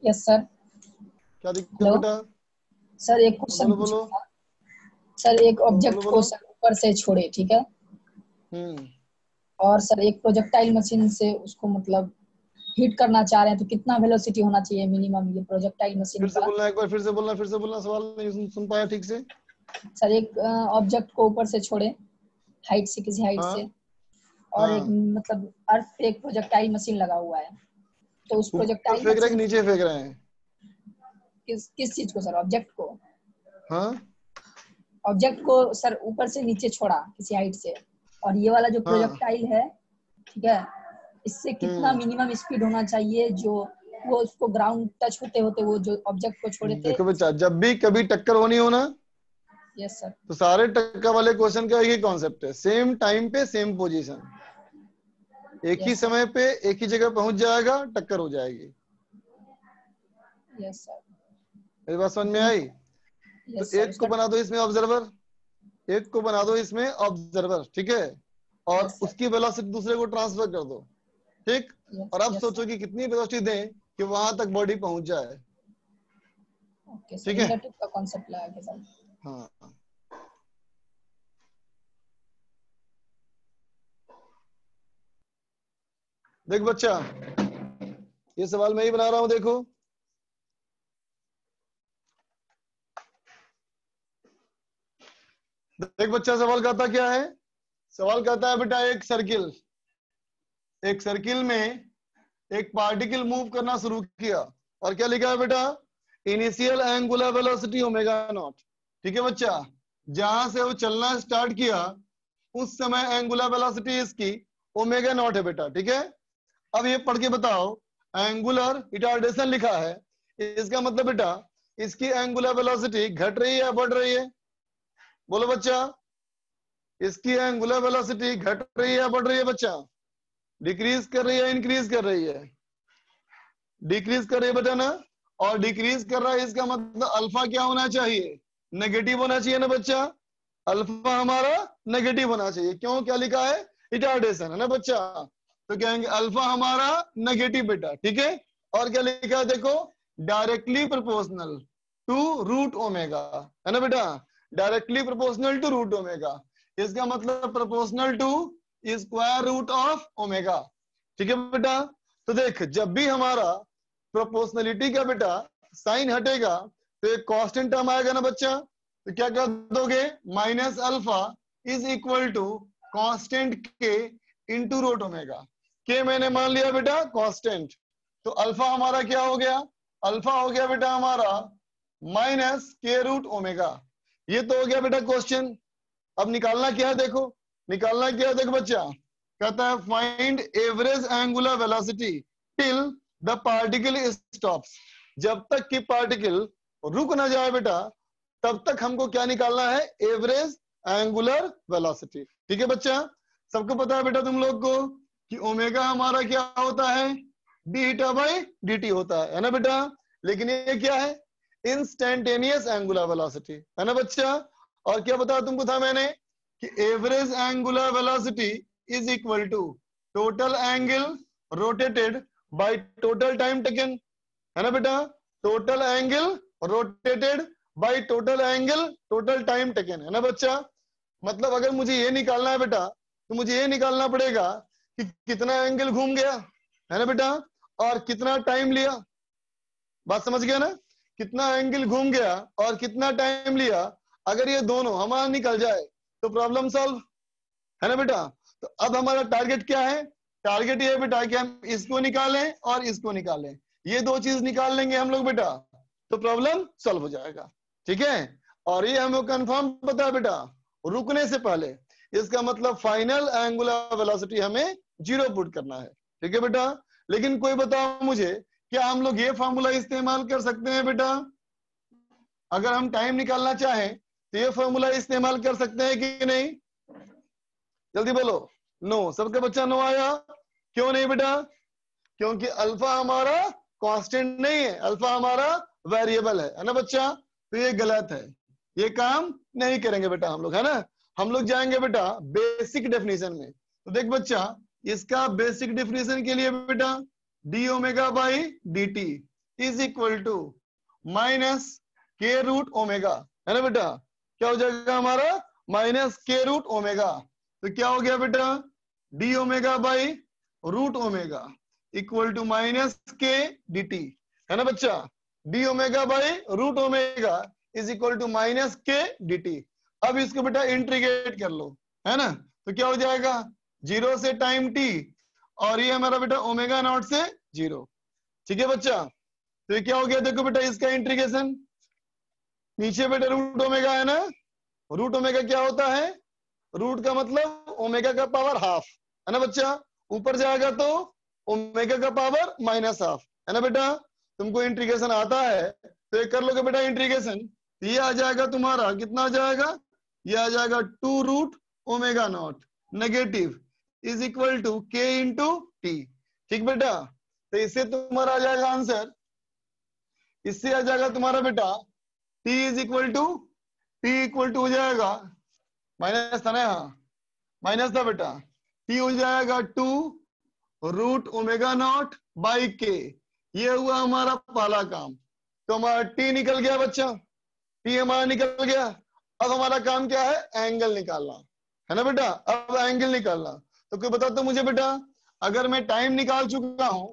यस सर। क्या दिक्कत हेलो बेटा? सर, एक क्वेश्चन बोलो पूछना बोलो था। सर एक बोलो ऑब्जेक्ट को बोलो। सर ऊपर से छोड़े, ठीक है, और सर एक प्रोजेक्टाइल मशीन से उसको मतलब हिट करना चाह रहे हैं, तो कितना वेलोसिटी होना चाहिए मिनिमम ये प्रोजेक्टाइल मशीन फिर से का? बोलना, एक बार फिर से बोलना, फिर से बोलना, सवाल नहीं सुन पाया ठीक से। सर एक ऑब्जेक्ट को ऊपर से छोड़े हाइट से, किसी हाइट से, और एक मतलब अर्थ पे एक प्रोजेक्टाइल मशीन लगा हुआ है, तो उस ऊपर प्रोजेक्टाइल फेंक रहे हैं मशीन कि नीचे फेंक रहे हैं? किस चीज को सर? ऑब्जेक्ट को? हाँ ऑब्जेक्ट को सर ऊपर से नीचे छोड़ा किसी हाइट से, और ये वाला जो प्रोजेक्टाइल है, ठीक है, इससे कितना मिनिमम स्पीड होना चाहिए जो वो उसको ग्राउंड टच होते होते वो जो ऑब्जेक्ट को छोड़े थे? देखो बच्चा, जब भी कभी टक्कर होनी हो ना, यस सर, तो सारे टक्कर वाले क्वेश्चन का यही कॉन्सेप्ट है, सेम टाइम पे सेम पोजीशन, एक ही समय पे एक ही जगह पहुंच जाएगा, टक्कर हो जाएगी। Yes sir. मेरी बात समझ में आई? तो एक को बना दो इसमें ऑब्जर्वर, एक को बना दो इसमें ऑब्जर्वर, ठीक है, और उसकी वेलोसिटी दूसरे को ट्रांसफर कर दो, ठीक, और अब सोचो कि कितनी वेलोसिटी दें कि वहां तक बॉडी पहुंच जाए। ओके सर, ठीक है, रिलेटिव का कांसेप्ट लगा के सर। हाँ देख बच्चा, ये सवाल मैं ही बना रहा हूं, देखो देख बच्चा, सवाल कहता क्या है? सवाल कहता है बेटा, एक सर्किल में एक पार्टिकल मूव करना शुरू किया, और क्या लिखा है बेटा? Initial angular velocity omega naught. ठीक है बच्चा, जहां से वो चलना स्टार्ट किया उस समय एंगुलर वेलोसिटी इसकी ओमेगा नॉट है बेटा, ठीक है। अब ये पढ़ के बताओ, एंगुलर रिटार्डेशन लिखा है, इसका मतलब बेटा इसकी एंगुलर वेलोसिटी घट रही है या बढ़ रही है? बोलो बच्चा, इसकी एंगुलर वेलोसिटी घट रही है या बढ़ रही है बच्चा? डिक्रीज कर रही है, इंक्रीज कर रही है? डिक्रीज कर रही है बेटा ना, और डिक्रीज कर रहा है, इसका मतलब अल्फा क्या होना चाहिए? नेगेटिव होना चाहिए ना बच्चा, अल्फा हमारा नेगेटिव होना चाहिए। क्यों, क्या लिखा है? रिटार्डेशन, है ना बच्चा, तो कहेंगे अल्फा हमारा नेगेटिव बेटा, ठीक है। और क्या लिखा है देखो, directly proportional to root omega, है ना बेटा, directly proportional to root omega, इसका मतलब proportional to square root of omega, ठीक है बेटा। तो देख, जब भी हमारा प्रोपोर्शनलिटी का बेटा साइन हटेगा तो एक कांस्टेंट टर्म आएगा ना बच्चा, तो क्या कर दोगे? Minus alpha is equal to constant K into root omega. K मैंने मान लिया बेटा कांस्टेंट, तो अल्फा हमारा क्या हो गया? अल्फा हो गया बेटा हमारा माइनस के रूट ओमेगा। ये तो हो गया बेटा क्वेश्चन। अब निकालना क्या है देखो, निकालना क्या है देखो बच्चा, कहता है find average angular velocity till the particle stops. जब तक कि पार्टिकल रुक ना जाए बेटा, तब तक हमको क्या निकालना है? Average angular velocity. ठीक है बच्चा, सबको पता है बेटा तुम लोग को कि ओमेगा हमारा क्या होता है? D eta by D T होता है ना बेटा। लेकिन ये क्या है? इंस्टेंटेनियस एंगुलर वेलोसिटी, है ना बच्चा। और क्या बताया तुमको था मैंने कि average angular velocity is equal to total angle rotated by total time taken, है ना बेटा। Total angle rotated by total angle total time taken, है ना बच्चा। मतलब अगर मुझे ये निकालना है बेटा, तो मुझे ये निकालना पड़ेगा कि कितना एंगल घूम गया, है ना बेटा, और कितना टाइम लिया। बात समझ गया ना? कितना एंगल घूम गया और कितना टाइम लिया, अगर ये दोनों हमारा निकल जाए तो प्रॉब्लम सॉल्व, है ना बेटा। तो अब हमारा टारगेट क्या है? टारगेट ये है बेटा कि हम इसको निकालें और इसको निकालें। ये दो चीज निकाल लेंगे हम लोग बेटा, तो प्रॉब्लम सॉल्व हो जाएगा। ठीक है, और ये हमें कंफर्म पता है बेटा रुकने से पहले, इसका मतलब फाइनल एंगुलर वेलोसिटी हमें 0 पुट करना है। ठीक है बेटा, लेकिन कोई बताओ मुझे क्या हम लोग ये फॉर्मूला इस्तेमाल कर सकते हैं बेटा? अगर हम टाइम निकालना चाहें तो ये फॉर्मूला इस्तेमाल कर सकते हैं कि नहीं? जल्दी बोलो। नो, सबका बच्चा नो आया। क्यों नहीं बेटा? क्योंकि अल्फा हमारा कांस्टेंट नहीं है, अल्फा हमारा वेरिएबल है ना बच्चा? तो ये गलत है, ये काम नहीं करेंगे बेटा हम लोग, है ना? हम लोग जाएंगे बेटा बेसिक डेफिनेशन में। तो देख बच्चा, इसका बेसिक डेफिनेशन के लिए बेटा D omega by D T is equal to minus K root omega, है ना बेटा? क्या हो जाएगा हमारा? Minus K root omega. तो क्या हो गया बेटा? D omega by root omega equal to minus K D T, है ना बच्चा? D omega by root omega is equal to minus K D T. अब इसको बेटा इंटीग्रेट कर लो, है ना? तो क्या हो जाएगा? 0 से टाइम टी, और ये हमारा बेटा ओमेगा नॉट से 0। ठीक है बच्चा? तो ये क्या हो गया? देखो बेटा इसका इंटीग्रेशन, नीचे बेटा रूट ओमेगा है ना, रूट ओमेगा क्या होता है? रूट का मतलब ओमेगा का पावर हाफ, है ना बच्चा? ऊपर जाएगा तो ओमेगा का पावर माइनस हाफ, है ना बेटा? तुमको इंटीग्रेशन आता है तो ये कर लोगे बेटा इंटीग्रेशन। ये आ जाएगा तुम्हारा, कितना आ जाएगा? ये आ जाएगा 2 root omega not negative is equal to K into T. ठीक बेटा? तो इससे तुम्हारा आ जाएगा आंसर, इससे आ जाएगा तुम्हारा बेटा t इज इक्वल टू हो जाएगा, माइनस था ना, हाँ माइनस था बेटा, t हो जाएगा 2 रूट ओमेगा नॉट बाई के। ये हुआ हमारा पहला काम। तो हमारा t निकल गया बच्चा, t हमारा निकल गया। अब हमारा काम क्या है? एंगल निकालना, है ना बेटा? अब एंगल निकालना। तो कोई बता दो मुझे बेटा, अगर मैं टाइम निकाल चुका हूं,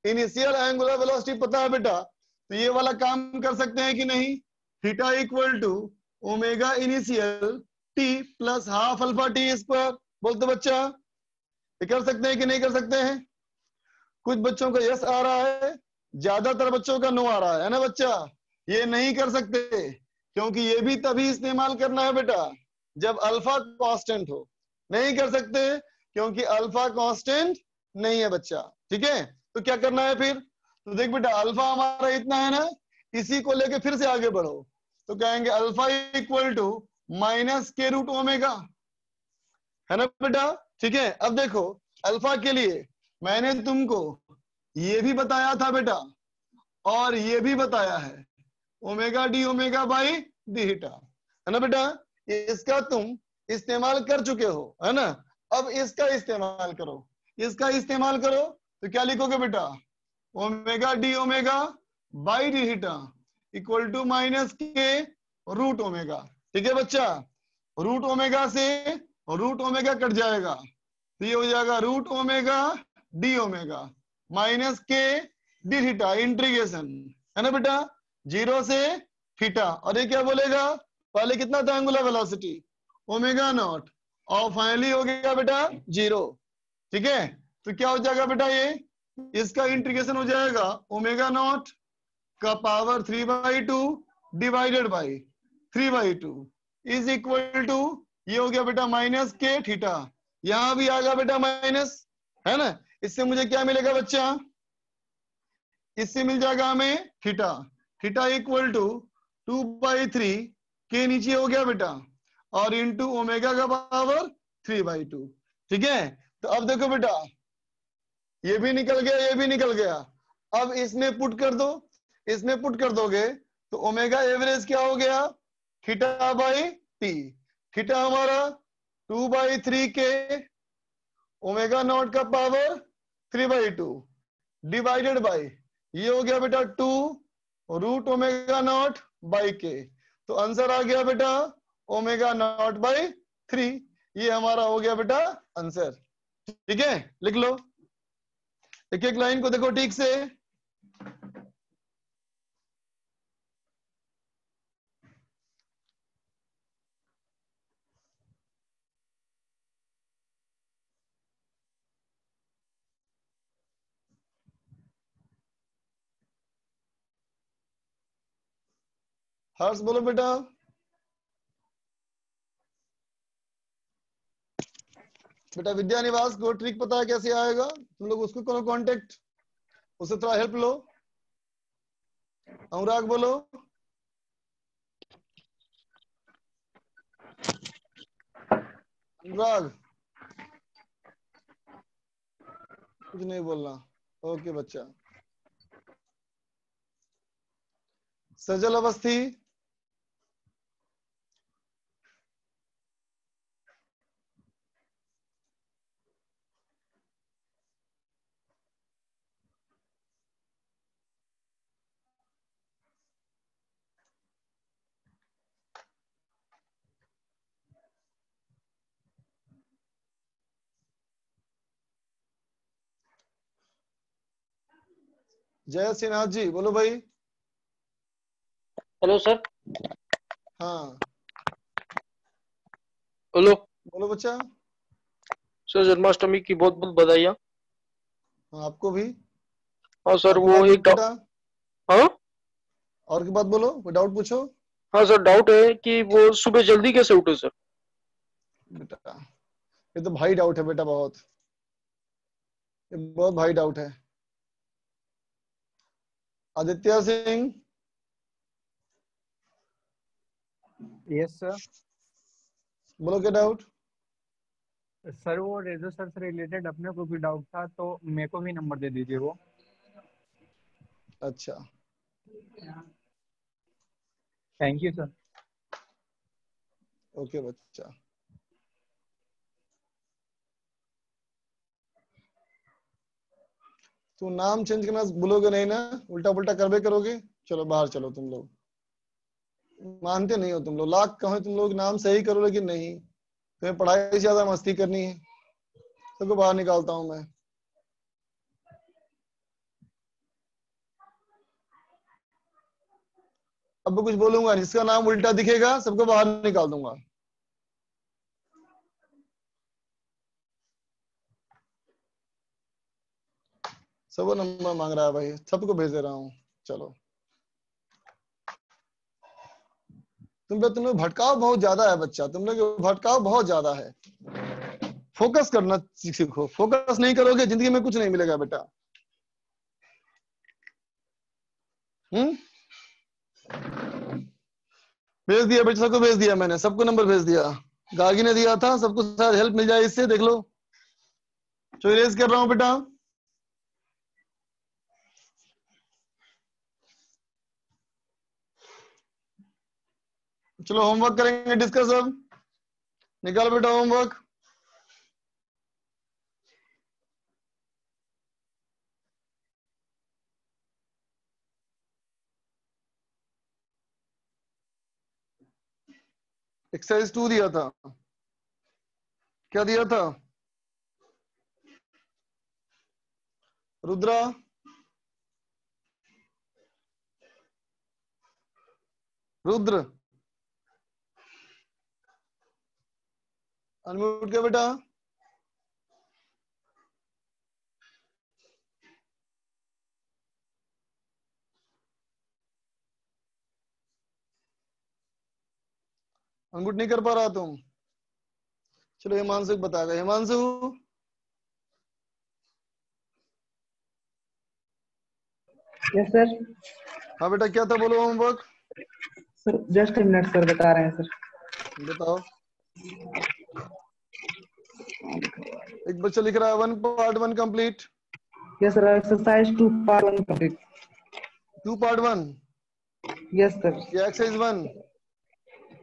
इनिशियल एंगुलर वेलोसिटी पता है बेटा, तो ये वाला काम कर सकते हैं कि नहीं? Theta equal to omega initial T plus half alpha T square. बोलते बच्चा, ये कर सकते हैं कि नहीं कर सकते हैं? कुछ बच्चों का यस आ रहा है, ज्यादातर बच्चों का नो आ रहा है ना बच्चा? ये नहीं कर सकते, क्योंकि ये भी तभी इस्तेमाल करना है बेटा जब अल्फा कांस्टेंट हो। नहीं कर सकते क्योंकि अल्फा कांस्टेंट नहीं है बच्चा। ठीक है? तो क्या करना है फिर? तो देख बेटा, अल्फा हमारा इतना है ना, इसी को लेके फिर से आगे बढ़ो। तो कहेंगे alpha equal to minus K root omega, है ना बेटा? ठीक है? अब देखो अल्फा के लिए मैंने तुमको ये भी बताया था बेटा, और ये भी बताया है, omega D omega by D theta, है ना बेटा? इसका तुम इस्तेमाल कर चुके हो, है ना? अब इसका इस्तेमाल करो, इसका इस्तेमाल करो। तो क्या लिखोगे बेटा? Omega D omega by D theta equal to minus K root omega. ठीक है बच्चा? रूट ओमेगा से रूट ओमेगा कट जाएगा, तो ये हो जाएगा root omega D omega minus K D theta integration, है ना बेटा? 0 से थीटा, और ये क्या बोलेगा? पहले कितना था एंगुलर वेलोसिटी? ओमेगा नॉट, और फाइनली हो गया बेटा 0। ठीक है? तो क्या हो जाएगा बेटा? ये इसका इंटीग्रेशन हो जाएगा ओमेगा नॉट का power 3/2 divided by 3/2 is equal to, ये हो गया बेटा माइनस के थीटा। यहां भी आ गया बेटा माइनस, है ना? इससे मुझे क्या मिलेगा बच्चा? इससे मिल जाएगा हमें थीटा, थीटा इक्वल टू 2/3 के नीचे हो गया बेटा, और इंटू ओमेगा का पावर 3/2। ठीक है? तो अब देखो बेटा, ये भी निकल गया, ये भी निकल गया। अब इसमें पुट कर दो, इसमें पुट कर दोगे तो ओमेगा एवरेज क्या हो गया? Theta by T. थीटा हमारा 2/3 के ओमेगा नॉट का पावर 3/2 डिवाइडेड बाई, ये हो गया बेटा 2 रूट ओमेगा नॉट बाई के। तो आंसर आ गया बेटा ओमेगा नॉट बाई 3। ये हमारा हो गया बेटा आंसर। ठीक है? लिख लो, एक एक लाइन को देखो ठीक से। हर्ष बोलो बेटा। बेटा विद्या निवास को ट्रिक पता है कैसे आएगा? तुम लोग उसको करो कांटेक्ट, उससे थोड़ा हेल्प लो। अनुराग बोलो। अनुराग कुछ नहीं बोलना। ओके बच्चा। सजल अवस्थी। जय सिन्हा जी बोलो भाई। Hello sir. हाँ हेलो बोलो बच्चा। सर, जन्माष्टमी की बहुत बहुत बधाइयाँ। हाँ आपको भी। हाँ सर, आपको वो बात एक बेटा। हाँ और की बात बोलो, कोई डाउट पूछो। हाँ सर, डाउट है कि वो सुबह जल्दी कैसे उठे सर? बेटा ये तो भाई डाउट है बेटा, बहुत, ये बहुत भाई डाउट है। आदित्य सिंह। Yes sir. बोलो क्या डाउट? सर वो रेजो सर से रिलेटेड अपने को भी डाउट था, तो मेरे को भी नंबर दे दीजिए वो। अच्छा थैंक यू सर। ओके बच्चा। तो नाम चेंज करना बोलोगे नहीं ना? उल्टा पुल्टा करवे करोगे? चलो बाहर चलो तुम लोग, मानते नहीं हो तुम लोग। लाख कहो तुम लोग नाम सही करो, लेकिन नहीं, तुम्हें पढ़ाई से ज्यादा मस्ती करनी है। सबको बाहर निकालता हूं मैं। अब कुछ बोलूंगा, जिसका नाम उल्टा दिखेगा सबको बाहर निकाल दूंगा। सबको नंबर मांग रहा है भाई, सबको भेज दे रहा हूँ। चलो तुम लोग भटकाव बहुत ज्यादा है बच्चा, तुम लोग भटकाव बहुत ज्यादा है। फोकस करना सीखो, फोकस नहीं करोगे जिंदगी में कुछ नहीं मिलेगा बेटा। भेज दिया बेटा, सबको भेज दिया मैंने, सबको नंबर भेज दिया। गागी ने दिया था, सबको शायद हेल्प मिल जाए इससे, देख लो। तो इरेज कर रहा हूं बेटा। चलो होमवर्क करेंगे डिस्कस अब। निकाल बेटा होमवर्क। एक्सरसाइज 2 दिया था, क्या दिया था? रुद्रा रुद्र अनम्यूट क्या बेटा? अनम्यूट नहीं कर पा रहा तुम? चलो हिमांशु को बताएगा। Himanshu yes sir. हाँ बेटा क्या था, बोलो homework. Sir just minute sir, बता रहे हैं सर। बताओ। एक बच्चा लिख रहा है 1 part 1 complete. Yes sir, exercise 2 part 1 complete. 2 part 1? Yes sir. या एक्सरसाइज 1?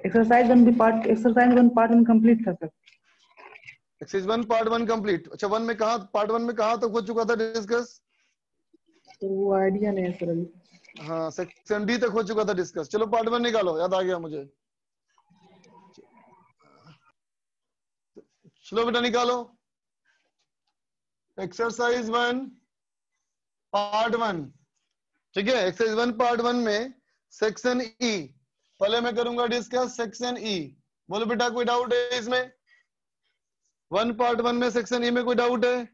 एक्सरसाइज 1 पार्ट 1 कंप्लीट था सर। Exercise 1 part 1 complete. अच्छा 1 में कहा, पार्ट 1 में कहा तक हो चुका था डिस्कस? तो वो आइडिया नहीं है सर अभी। हाँ सेक्शन डी तक हो चुका था डिस्कस। चलो पार्ट 1 निकालो, याद आ गया मुझे। चलो बेटा निकालो। एक्सरसाइज 1 पार्ट 1, ठीक है। एक्सरसाइज 1 पार्ट 1 में सेक्शन ई पहले मैं करूंगा डिस्कस। सेक्शन ई बोलो बेटा, कोई डाउट है इसमें? 1 पार्ट 1 में सेक्शन ई में कोई डाउट है?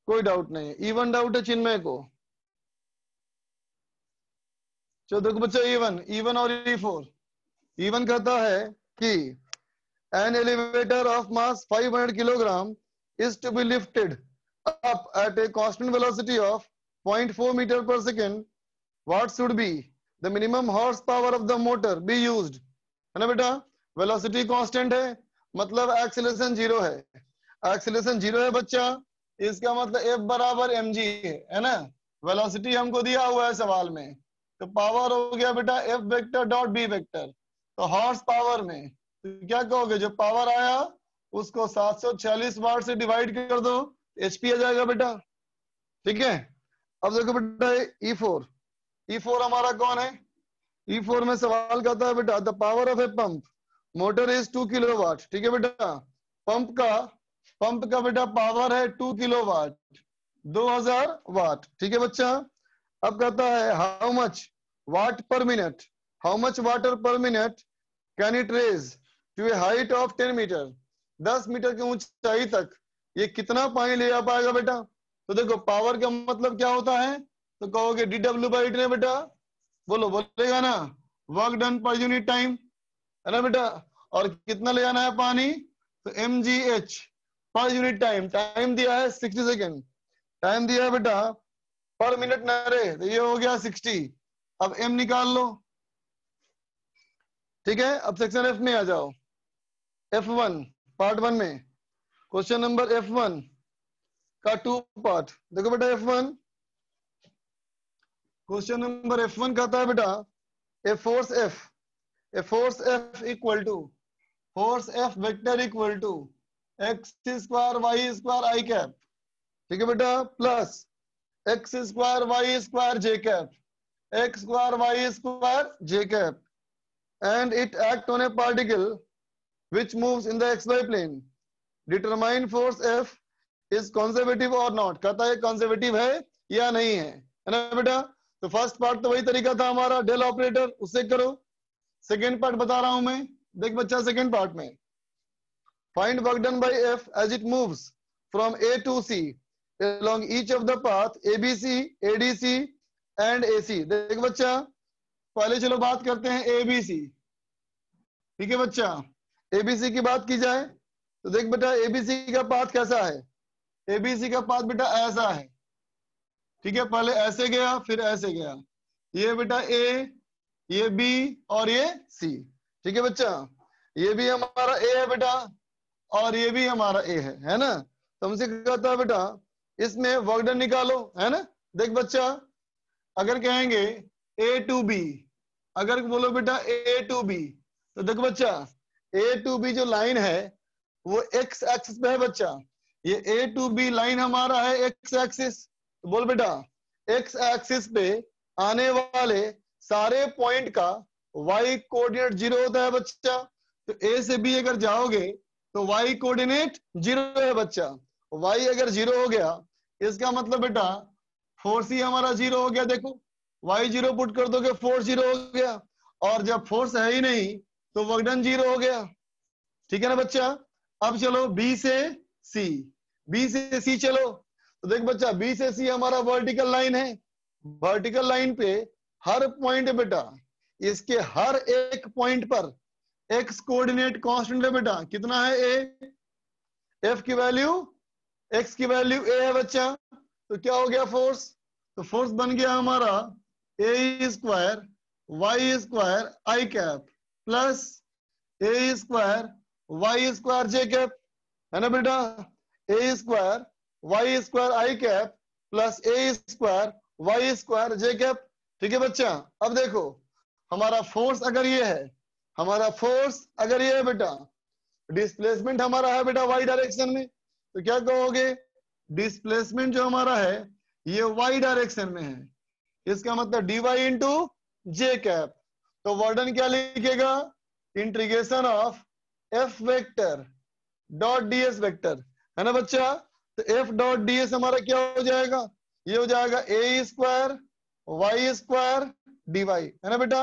कोई डाउट नहीं है। E1 डाउट है चिन्मय को? चलो देखो बच्चा E1 और E4। E1 कहता है कि An elevator of mass 500 kilogram is to be lifted up at a constant velocity of 0.4 meter per second. What should be the minimum horsepower of the motor be used? है ना बेटा, velocity constant है मतलब acceleration zero है, acceleration zero है बच्चा, इसका मतलब F बराबर mg है ना, वेलोसिटी हमको दिया हुआ है सवाल में, तो पावर हो गया बेटा F vector dot B vector, तो हॉर्स पावर में तो क्या कहोगे, जो पावर आया उसको 746 वाट से डिवाइड कर दो, HP आ जाएगा बेटा, ठीक है। अब देखो बेटा E4 हमारा कौन है, E4 में सवाल कहता है बेटा the power of a pump motor is 2 kilowatt, ठीक है बेटा, पंप का बेटा पावर है 2 किलोवाट, 2000 वाट, ठीक है बच्चा। अब कहता है how much watt per minute, how much water per minute can it raise to a height of 10 metre, 10 metre की ऊंचाई तक ये कितना पानी ले आ पाएगा बेटा। तो देखो पावर का मतलब क्या होता है, तो कहोगे dW/t ने बेटा, बोलेगा ना, work done per unit time, है ना बेटा, और कितना ले आना है पानी, तो mgh per unit time, time दिया है 60 सेकेंड, टाइम दिया है बेटा पर मिनट ना रे, तो ये हो गया 60, अब m निकाल लो, ठीक है। अब सेक्शन F में आ जाओ, F1 पार्ट 1 में क्वेश्चन नंबर F1 का 2 पार्ट, देखो बेटा F1 क्वेश्चन नंबर F1 कहता है बेटा a force F equal to force F vector equal to x square y square i cap, ठीक है बेटा, plus x square y square j cap, x square y square j cap, and it act on a particle which moves in the xy plane. Determine force F is conservative or not, कहता है conservative है या नहीं है ना बेटा। तो first part तो वही तरीका था हमारा डेल ऑपरेटर, उससे करो। सेकेंड पार्ट बता रहा हूं मैं, देख बच्चा सेकेंड पार्ट में find work done by F as it moves from A to C along each of the path ABC, ADC and AC। देख बच्चा पहले चलो बात करते हैं ABC, ठीक है बच्चा, ABC की बात की जाए तो देख बेटा ABC का पाथ कैसा है, ABC का पाथ बेटा ऐसा है, ठीक है, पहले ऐसे गया फिर ऐसे गया, ये बेटा A, ये B और ये C, ठीक है बच्चा, ये भी हमारा A है बेटा और ये भी हमारा A है ना। तो हमसे कहता है बेटा इसमें वर्क डन निकालो, है ना। देख बच्चा अगर कहेंगे A to B, अगर बोलो बेटा A to B, तो देख बच्चा A to B जो लाइन है वो x एक्सिस पे है बच्चा, ये A to B लाइन हमारा है x एक्सिस, तो बोल बेटा x एक्सिस पे आने वाले सारे पॉइंट का y कोऑर्डिनेट 0 होता है बच्चा, तो A से B अगर जाओगे तो y कोऑर्डिनेट 0 है बच्चा, y अगर 0 हो गया इसका मतलब बेटा फोर्स ही हमारा 0 हो गया, देखो y 0 पुट कर दोगे फोर्स 0 हो गया, और जब फोर्स है ही नहीं तो वर्क डन 0 हो गया, ठीक है ना बच्चा। अब चलो B से C चलो, तो देख बच्चा B से C हमारा वर्टिकल लाइन है, वर्टिकल लाइन पे हर पॉइंट बेटा इसके हर एक पॉइंट पर x कोऑर्डिनेट कांस्टेंट है बेटा, कितना है A, F की वैल्यू x की वैल्यू A है बच्चा, तो क्या हो गया फोर्स, तो फोर्स बन गया हमारा A square y square i cap plus A square y square j cap, है ना बेटा, A square y square i cap plus A square y square j cap, ठीक है बच्चा। अब देखो हमारा फोर्स अगर ये है, हमारा फोर्स अगर ये है बेटा, डिस्प्लेसमेंट हमारा है बेटा y डायरेक्शन में, तो क्या कहोगे डिस्प्लेसमेंट जो हमारा है ये y डायरेक्शन में है, इसका मतलब dy इंटू j कैप, तो वर्डन क्या लिखेगा, integration of f vector dot ds vector, है ना बच्चा। तो f डॉट ds हमारा क्या हो जाएगा, ये हो जाएगा a square y square dy, है ना बेटा,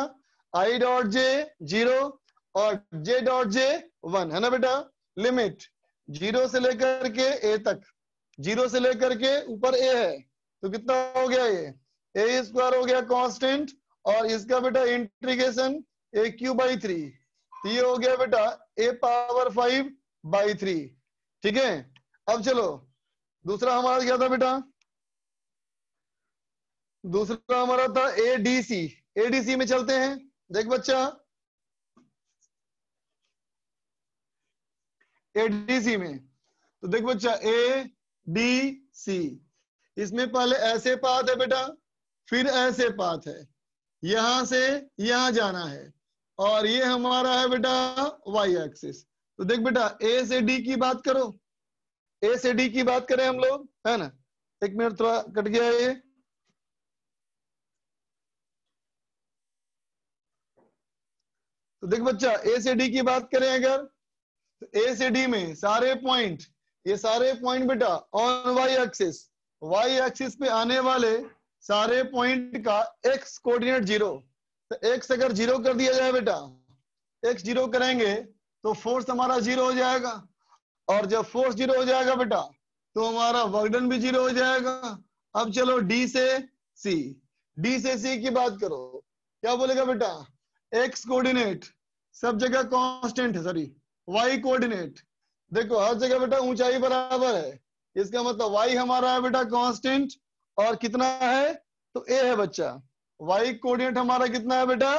i डॉट j 0 और j डॉट j 1, है ना बेटा। लिमिट 0 से लेकर के a तक, 0 से लेकर के ऊपर a है, तो कितना हो गया ये a स्क्वायर हो गया कांस्टेंट, और इसका बेटा इंटीग्रेशन a³ by 3 तो ये हो गया बेटा a⁵/3। ठीक है, अब चलो दूसरा हमारा क्या था बेटा, दूसरा हमारा था ADC। ADC में चलते हैं। देख बच्चा, ADC में तो देख बच्चा ADC, इसमें पहले ऐसे पाथ है बेटा, फिर ऐसे पाथ है, यहां से यहां जाना है, और ये हमारा है बेटा y एक्सिस। तो देख बेटा A से D की बात करो, A से D की बात करें हम लोग, है ना। एक मिनट थोड़ा कट गया ये। तो देख बच्चा A से D की बात करें अगर, तो A से D में सारे पॉइंट, ये सारे पॉइंट बेटा ऑन y एक्सिस पे आने वाले सारे पॉइंट का x कोऑर्डिनेट 0। तो x अगर 0 कर दिया जाए बेटा, x 0 करेंगे तो फोर्स हमारा 0 हो जाएगा, और जब फोर्स 0 हो जाएगा बेटा तो हमारा वर्क डन भी 0 हो जाएगा। अब चलो D से C की बात करो, क्या बोलेगा बेटा, x कोऑर्डिनेट सब जगह कांस्टेंट है, सॉरी y कोऑर्डिनेट देखो हर जगह बेटा ऊंचाई बराबर है, इसका मतलब y हमारा है बेटा कांस्टेंट, और कितना है तो a है बच्चा, y कोऑर्डिनेट हमारा कितना है बेटा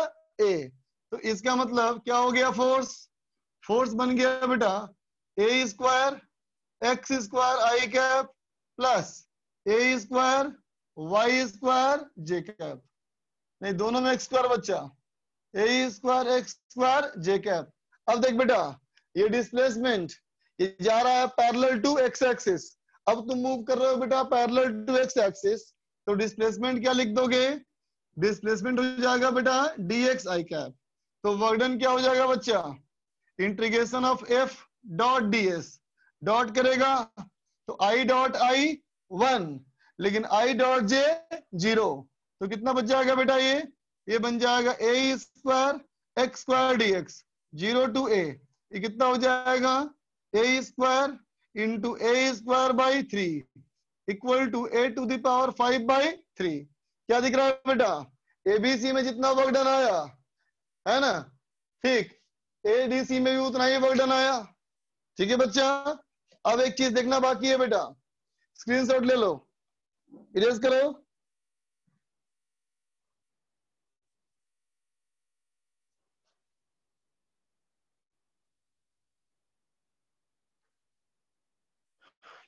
a। तो इसका मतलब क्या हो गया, फोर्स बन गया बेटा a² x² i cap plus a² y² j cap, नहीं दोनों में x² बच्चा, a² x² j कैप। अब देख बेटा ये डिस्प्लेसमेंट ये जा रहा है पैरेलल टू x एक्सिस, अब तुम मूव कर रहे हो बेटा पैरेलल टू x एक्सिस, तो डिस्प्लेसमेंट क्या लिख दोगे, डिस्प्लेसमेंट हो जाएगा बेटा dx i कैप। तो वर्क डन क्या हो जाएगा बच्चा, integration of f dot ds, dot करेगा तो i डॉट i 1, लेकिन i डॉट j 0, तो कितना बच जाएगा बेटा, ये बन जाएगा a² x² dx 0 to a, ये कितना हो जाएगा a² into a² by 3 equal to a to the power 5/3। क्या दिख रहा है बेटा, ABC में जितना वर्क डन आया है ना, ठीक ADC में भी उतना ही वर्क डन आया। ठीक है बच्चा, अब एक चीज देखना बाकी है बेटा, स्क्रीनशॉट ले लो, इरेज करो।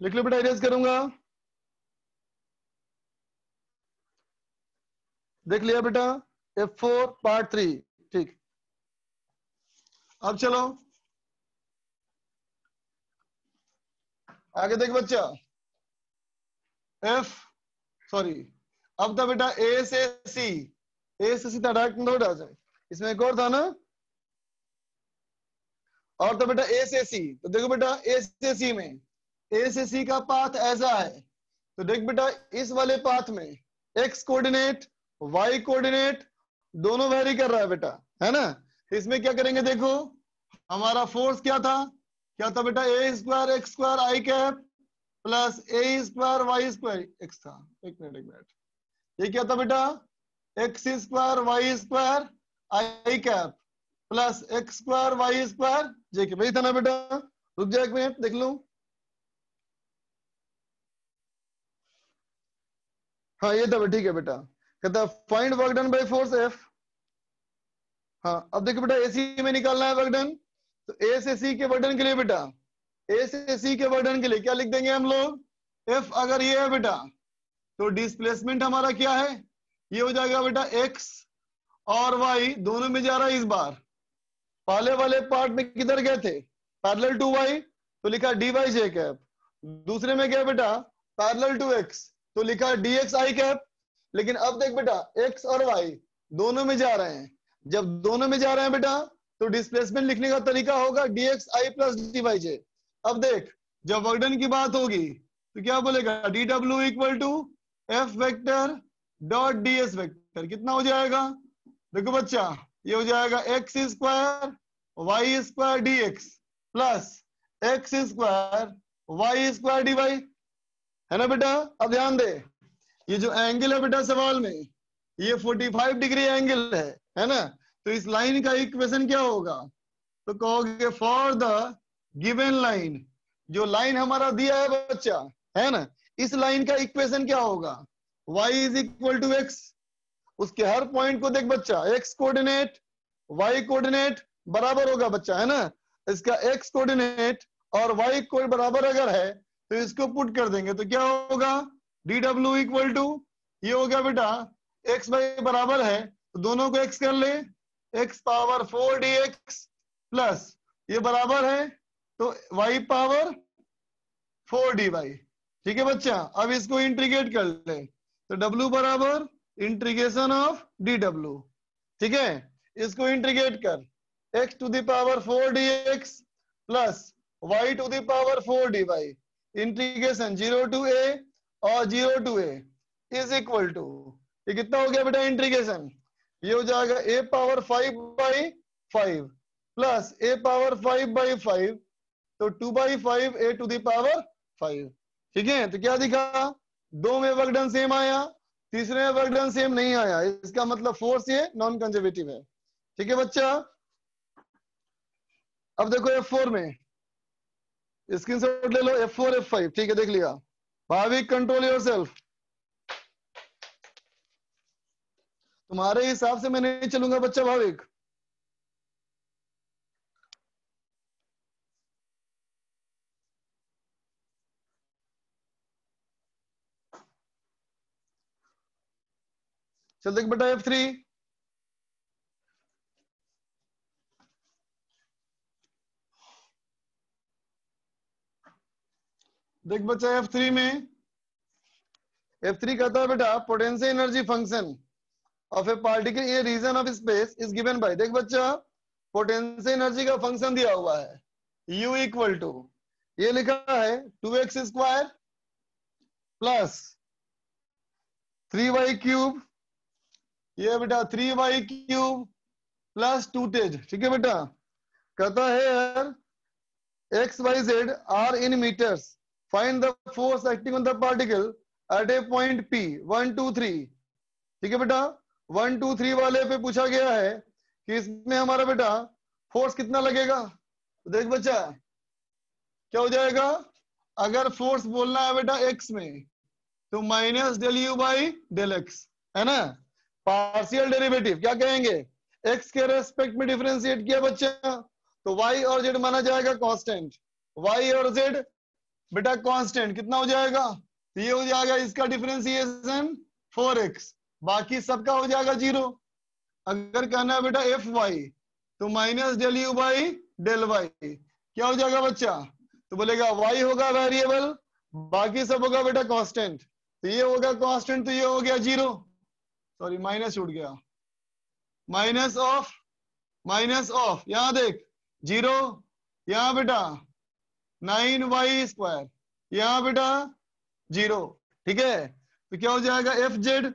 लिख लो बेटा, इरेज करूंगा। देख लिया बेटा F4 पार्ट 3, ठीक। अब चलो आगे देख बच्चा, अब था बेटा A से C था, डायरेक्ट नोट आ जाए, इसमें एक और था ना, और तो बेटा A से C। तो देखो बेटा A से C में, A से C का पाथ ऐसा है, तो देख बेटा इस वाले पाथ में x कोऑर्डिनेट y कोऑर्डिनेट दोनों वेरी कर रहा है बेटा, है ना। इसमें क्या करेंगे, देखो हमारा फोर्स क्या था बेटा a² x² i cap plus a² y² x था। एक मिनट, ये क्या था बेटा x² y² i cap plus x² y² j cap, यही था ना बेटा। रुक जाए एक मिनट, देख लूं। हाँ ये था, ठीक है बेटा। कहता find work done by force F। हाँ अब देखो बेटा AC में निकालना है वर्क डन, तो A से C के वर्क डन के लिए बेटा, A से C के वर्क डन के लिए क्या लिख देंगे हम लोग, F अगर ये है बेटा तो डिस्प्लेसमेंट हमारा क्या है, ये हो जाएगा बेटा X और Y दोनों में जा रहा है। इस बार पहले वाले पार्ट में किधर गए थे, पैरेलल टू Y, तो लिखा dy j कैप। दूसरे में गया बेटा पैरेलल टू X, तो लिखा dx i कैप। लेकिन अब देख बेटा x और y दोनों में जा रहे हैं, जब दोनों में जा रहे हैं बेटा तो डिस्प्लेसमेंट लिखने का तरीका होगा dx i plus dy j। अब देख जब वर्क डन की बात होगी तो क्या बोलेगा, dw equal to f vector dot ds vector, कितना हो जाएगा, देखो बच्चा ये हो जाएगा x² y² dx plus x² y² dy, है ना बेटा। अब ध्यान दे, ये जो एंगल है बेटा सवाल में ये 45 डिग्री एंगल है ना। तो इस लाइन का इक्वेशन क्या होगा, तो कहोगे फॉर द गिवन लाइन, जो लाइन हमारा दिया है बच्चा, है ना, इस लाइन का इक्वेशन क्या होगा, y is equal to x. उसके हर पॉइंट को देख बच्चा, x कोऑर्डिनेट y कोऑर्डिनेट बराबर होगा बच्चा, है ना। इसका x कोऑर्डिनेट और y को बराबर अगर है तो इसको पुट कर देंगे तो क्या होगा, dw इक्वल टू, ये हो गया बेटा x y बराबर है तो दोनों को x कर ले, x पावर 4 dx प्लस ये बराबर है तो y पावर 4 dy। ठीक है बच्चा, अब इसको इंटीग्रेट कर ले तो w बराबर इंटीग्रेशन ऑफ dw। ठीक है, इसको इंटीग्रेट कर, x to the power 4 dx plus y to the power 4 dy, integration 0 to a और 0 to a is equal to, ये कितना हो गया बेटा इंटीग्रेशन, ये हो जाएगा a power 5/5 plus a power 5/5 तो 2/5 a टू द पावर 5। ठीक है, तो क्या दिखा, दो में वर्क डन सेम आया, तीसरे में वर्क डन सेम नहीं आया, इसका मतलब फोर्स ये नॉन कंजर्वेटिव है। ठीक है बच्चा, अब देखो F4 में स्क्रीनशॉट ले लो, F4 F5। ठीक है, देख लिया। भाविक कंट्रोल योरसेल्फ, तुम्हारे हिसाब से मैं नहीं चलूंगा बच्चा भाविक। चल देख बेटा F3, देख बच्चा F3 में, F3 कहता है बेटा potential energy function of a particle in region of space is given by, देख बच्चा पोटेंशियल एनर्जी का फंक्शन दिया हुआ है U इक्वल टू, ये लिखा है 2x square plus 3y cube, ये बेटा 3y क्यूब प्लस 2z। ठीक है बेटा, कहता है यार x y z are in metres, find the force acting on the particle at a point P 1 2 3। ठीक है बेटा, 1 2 3 वाले पे पूछा गया है कि इसमें हमारा बेटा फोर्स कितना लगेगा। तो देख बच्चा क्या हो जाएगा, अगर फोर्स बोलना है बेटा x में तो minus del u by del x, है ना। पार्शियल डेरिवेटिव क्या कहेंगे, x के रेस्पेक्ट में डिफरेंशिएट किया बच्चा तो y और z माना जाएगा कांस्टेंट, y और z बेटा कांस्टेंट, कितना हो जाएगा, तो ये हो जाएगा इसका डिफरेंशिएशन 4x, बाकी सबका हो जाएगा 0। अगर कहना है बेटा fy तो minus del u by del y, क्या हो जाएगा बच्चा, तो बोलेगा y होगा वेरिएबल, बाकी सब होगा बेटा कांस्टेंट, तो ये होगा कांस्टेंट तो ये हो गया 0, सॉरी माइनस छूट गया, माइनस ऑफ यहां देख 0, यहां बेटा 9y स्क्वायर, यहां बेटा 0। ठीक है, तो क्या हो जाएगा fz,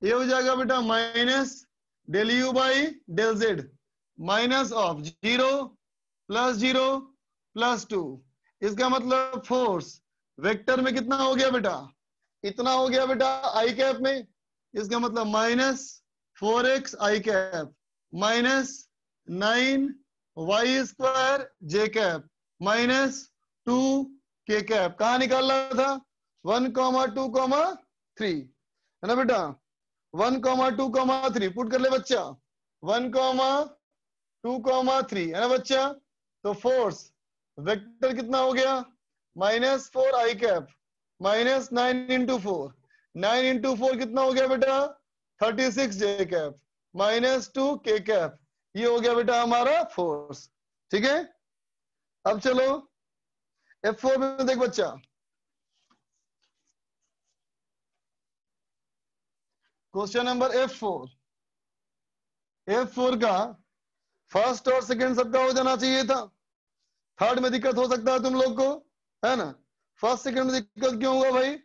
ये हो जाएगा बेटा minus del u by del z, minus of 0 plus 2। इसका मतलब फोर्स वेक्टर में कितना हो गया बेटा, इतना हो गया बेटा आई कैप में, इसका मतलब माइनस 4x आई कैप माइनस 9y स्क्वायर जे कैप माइनस 2 के कैप। कहा निकालना था 1, 2, 3, है ना बेटा, 1, 2, 3 पुट कर ले बच्चा, 1, 2, 3 है ना बच्चा। तो फोर्स वेक्टर कितना हो गया, माइनस 4 आई कैप माइनस 9 इंटू 4, 9 इंटू 4 कितना हो गया बेटा 36 जे कैप माइनस 2 के कैप, ये हो गया बेटा हमारा फोर्स। ठीक है, अब चलो F4 में देख बच्चा, क्वेश्चन नंबर F4 का फर्स्ट और सेकंड सबका हो जाना चाहिए था, थर्ड में दिक्कत हो सकता है तुम लोग को, है ना। फर्स्ट सेकंड में दिक्कत क्यों हुआ भाई,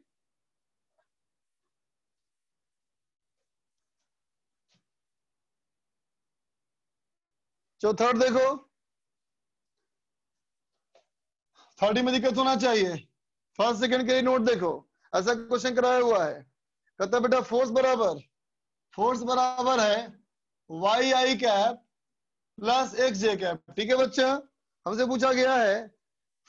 थर्ड देखो, थर्ड में दिक्कत होना चाहिए। फर्स्ट सेकंड के नोट देखो, ऐसा क्वेश्चन कराया हुआ है, कहता बेटा फोर्स बराबर है y आई कैप प्लस एक्स जे कैप। ठीक है बच्चा, हमसे पूछा गया है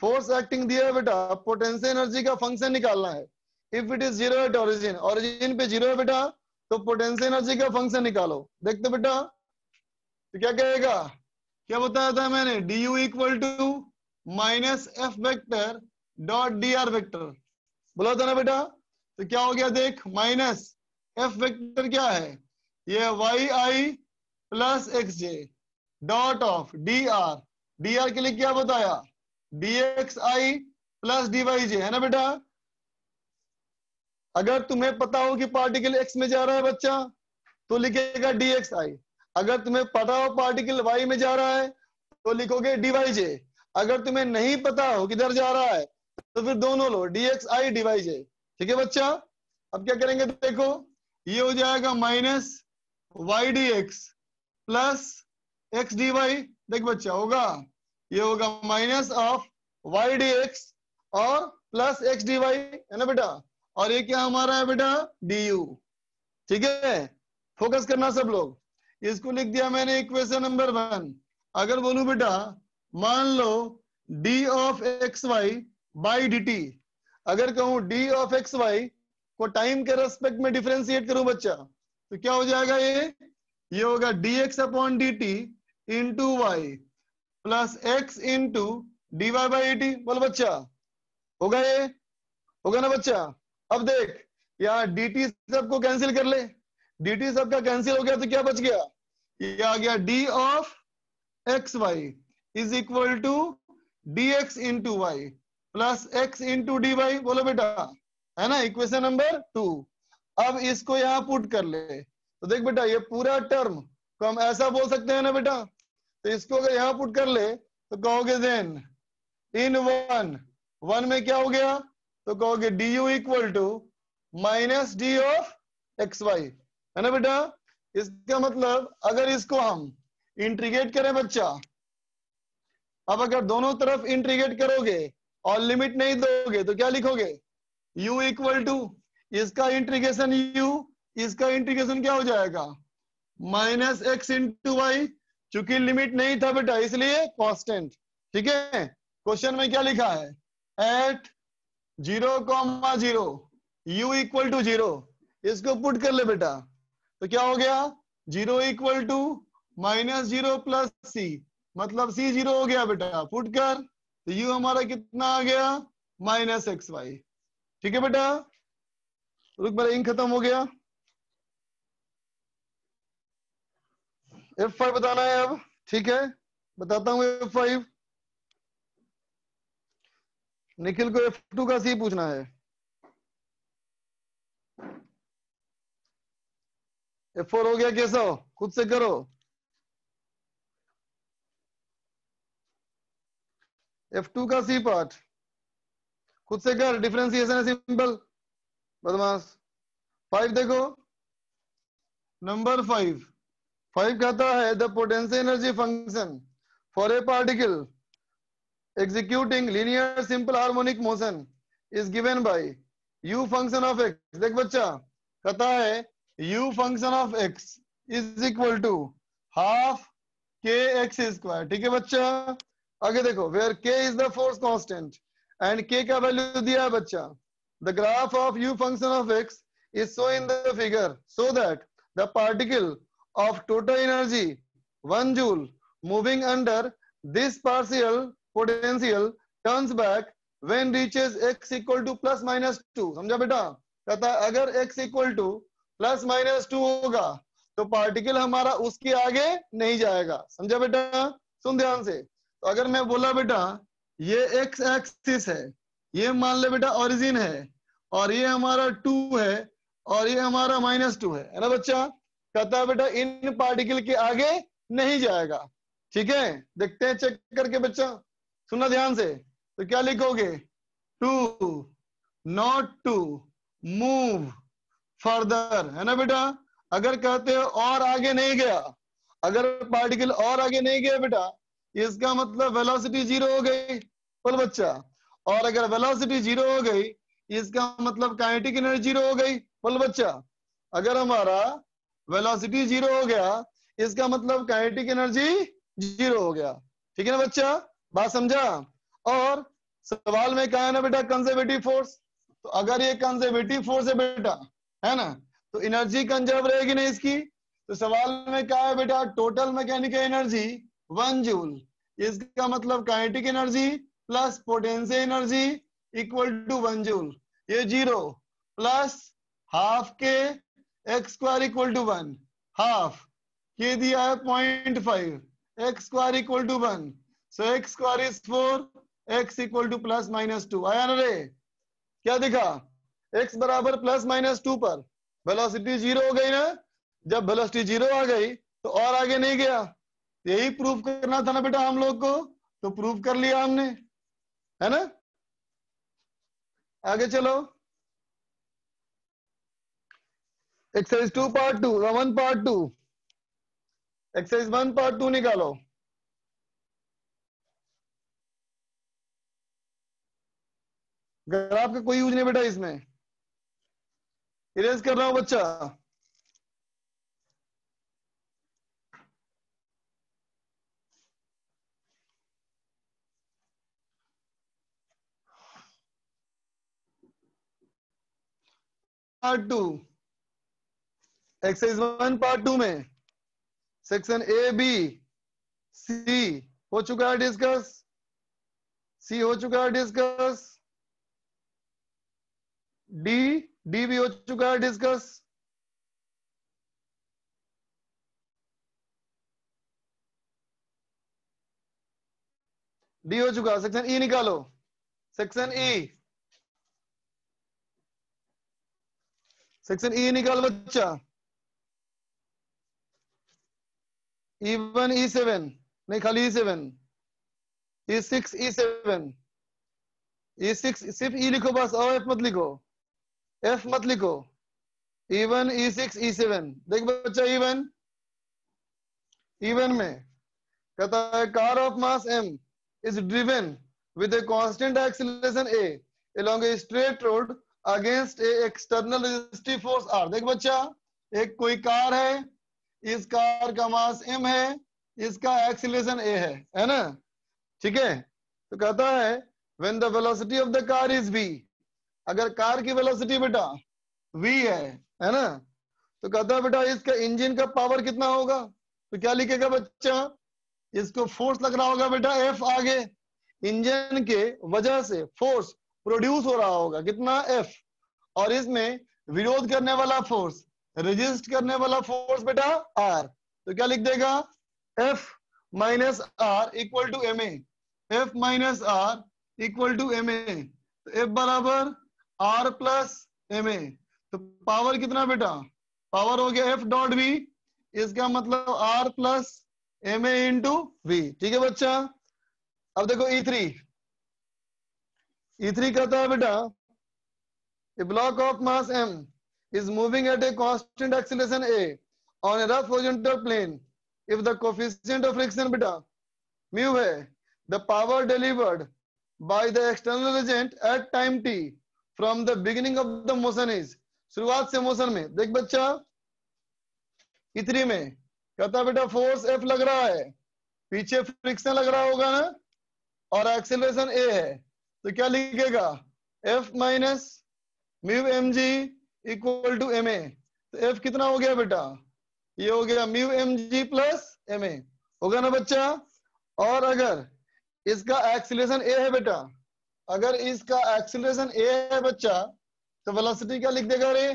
फोर्स एक्टिंग दिया है बेटा, पोटेंशियल एनर्जी का फंक्शन निकालना है। If it is zero at origin, origin पे जीरो है बेटा, तो पोटेंशियल एनर्जी का फंक्शन निकालो। देखते बेटा तो क्या कहेगा, क्या बताया था मैंने, d u equal to minus f vector dot d r vector बोला था ना बेटा। तो क्या हो गया देख, माइनस एफ वेक्टर क्या है, ये y i plus x j dot of d r के लिए क्या बताया, d x i plus d Y j, है ना बेटा। अगर तुम्हें पता हो कि पार्टिकल एक्स में जा रहा है बच्चा तो लिखेगा डी एक्स आई, अगर तुम्हें पता हो पार्टिकल वाई में जा रहा है तो लिखोगे डी वाई जे। अगर तुम्हें नहीं पता हो किधर जा रहा है तो फिर दोनों लो, D x I D Y J. ठीक है बच्चा, अब क्या करेंगे देखो, ये हो जाएगा minus y d x plus x d y. देख बच्चा होगा, ये होगा minus of y d x और प्लस एक्स डी वाई, है ना बेटा। और ये क्या हमारा है बेटा, डी यू। ठीक है, फोकस करना सब लोग। इसको लिख दिया मैंने इक्वेशन नंबर 1। अगर बोलूं बेटा मान लो D of x Y by D T, अगर कहूं डी ऑफ एक्स वाई को टाइम के रेस्पेक्ट में डिफरेंशिएट करूं बच्चा तो क्या हो जाएगा, ये होगा D X upon D T into Y plus x into D Y by T. बोल बच्चा होगा, ये होगा ना बच्चा। अब देख यहाँ डी टी सबको कैंसिल कर ले, डी टी सबका कैंसिल हो गया तो क्या बच गया, ये आ गया d of x y is equal to d x into Y plus x into D y. बोलो बेटा, है ना, इक्वेशन नंबर 2। अब इसको यहाँ पुट कर ले तो देख बेटा ये पूरा टर्म को हम ऐसा बोल सकते हैं ना बेटा। तो इसको अगर यहाँ पुट कर ले तो कहोगे देन इन वन में क्या हो गया, तो कहोगे d u equal to minus d of x y, है ना बेटा। इसका मतलब अगर इसको हम इंटीग्रेट करें बच्चा, अब अगर दोनों तरफ इंटीग्रेट करोगे और लिमिट नहीं दोगे तो क्या लिखोगे, u इक्वल टू इसका इंटीग्रेशन u, इसका इंटीग्रेशन क्या हो जाएगा माइनस एक्स इंटू वाई। चूंकि लिमिट नहीं था बेटा इसलिए कांस्टेंट। ठीक है, क्वेश्चन में क्या लिखा है, एट 0,0 u इक्वल टू 0, इसको पुट कर ले बेटा तो क्या हो गया, 0 इक्वल टू माइनस 0 प्लस सी, मतलब सी 0 हो गया बेटा, पुट कर तो u हमारा कितना आ गया माइनस एक्स वाई। ठीक है बेटा, रुक मेरा इंक खत्म हो गया। F5 बताना है अब। ठीक है, बताता हूँ F5। निखिल को F2 का सी पूछना है। F4 हो गया, कैसा हो खुद से करो। F2 का सी पार्ट खुद से कर, डिफरेंशिएशन है सिंपल बदमाश। 5 देखो, नंबर 5 कहता है the potential energy function for a particle executing linear simple harmonic motion is given by u function of x। देख बच्चा कहता है u function of x is equal to half k x square. ठीक है बच्चा, आगे देखो where k is the force constant and k का वैल्यू दिया है बच्चा। The graph of u function of x is shown in the figure so that the particle of total energy 1 joule moving under this partial potential turns back when reaches x equal to plus minus 2। समझा बेटा, कहता है अगर x equal to plus minus 2 होगा तो particle हमारा उसके आगे नहीं जाएगा। समझा बेटा, सुन ध्यान से। तो अगर मैं बोला बेटा ये x एक्सिस है, ये मान ले बेटा ओरिजिन है, और ये हमारा 2 है और ये हमारा -2 है ना बच्चा। कहता है बेटा इन पार्टिकल के आगे नहीं जाएगा। ठीक है, देखते हैं चेक करके बच्चा, सुनना ध्यान से। तो क्या लिखोगे, to not to move further, है ना बेटा। अगर कहते हो और आगे नहीं गया, अगर पार्टिकल और आगे नहीं गया बेटा इसका मतलब वेलोसिटी 0 हो गई। बोल बच्चा, और अगर वेलोसिटी 0 हो गई इसका मतलब काइनेटिक एनर्जी 0 हो गई। बोल बच्चा, अगर हमारा वेलोसिटी 0 हो गया इसका मतलब काइनेटिक एनर्जी जीरो हो गया। ठीक है ना बच्चा, बात समझा? और सवाल में कहा है ना बेटा कंजर्वेटिव फोर्स, तो अगर ये कंजर्वेटिव फोर्स है बेटा, है ना, तो एनर्जी कंजर्व रहेगी ना इसकी। तो सवाल में कहा है बेटा टोटल मैकेनिकल एनर्जी 1 जूल, इसका मतलब kinetic energy plus potential energy equal to 1 joule. ये 0 plus half k x square equal to 1, half k दिया है 0.5, x square equal to 1, so x square is 4, x equal to plus minus 2। आया ना रे? क्या दिखा? x बराबर plus minus 2 पर वेलोसिटी 0 हो गई ना। जब वेलोसिटी 0 आ गई तो और आगे नहीं गया। यही प्रूफ करना था ना बेटा हम लोग को, तो प्रूफ कर लिया हमने, है ना। आगे चलो, exercise 2 part 2, 1 part 2, exercise 1 part 2 निकालो। ग्राफ का कोई यूज नहीं बेटा इसमें, इरेज कर रहा हूं बच्चा। पार्ट 2, एक्सरसाइज 1 पार्ट 2 में सेक्शन ए बी सी हो चुका है डिस्कस, सी हो चुका है डिस्कस, डी भी हो चुका है डिस्कस। डी हो चुका। सेक्शन ई निकालो, सेक्शन ई, सेक्शन ई निकाल बच्चा। E1 E7 नहीं, खाली E7, E6 E7, E6 सिर्फ E लिखो बस, और F मत लिखो, F मत लिखो। E1 E6 E7 देख बच्चा। E1 में कहता है car of mass M is driven with a constant acceleration A along a straight road against a external resistive force R। देख बच्चा, एक कोई कार है, इस कार का मास M है, इसका एक्सीलरेशन A है ना। ठीक है, तो कहता है when the velocity of the car is v, अगर कार की वेलोसिटी बेटा v है ना, तो कहता है बेटा इसका इंजन का पावर कितना होगा। तो क्या लिखेगा बच्चा, इसको फोर्स लग रहा होगा बेटा F, आगे इंजन के वजह से फोर्स प्रोड्यूस हो रहा होगा कितना F, और इसमें विरोध करने वाला फोर्स, रेजिस्ट करने वाला फोर्स बेटा R। तो क्या लिख देगा, F minus R equal to m a, F minus R equal to m a. तो F बराबर R प्लस एम ए। तो पावर कितना बेटा, पावर हो गया F डॉट V, इसका मतलब R plus m a into V। ठीक है बच्चा। अब देखो E3, E3 कहता है बेटा a block of mass M is moving at a constant acceleration A on a rough horizontal plane if the coefficient of friction beta mu है, the power delivered by the external agent at time t from the beginning of the motion is, शुरुआत से motion में देख बच्चा E3 में कहता बेटा force F लग रहा है, पीछे फ्रिक्शन लग रहा होगा ना, और एक्सेलरेशन A है। तो क्या लिखेगा, F minus mu mg equal to ma। तो F कितना हो गया बेटा, ये हो गया म्यू mg प्लस ma, होगा ना बच्चा। और अगर इसका एक्सीलरेशन A है बेटा, अगर इसका एक्सीलरेशन A है बच्चा, तो वेलोसिटी क्या लिख देगा रे,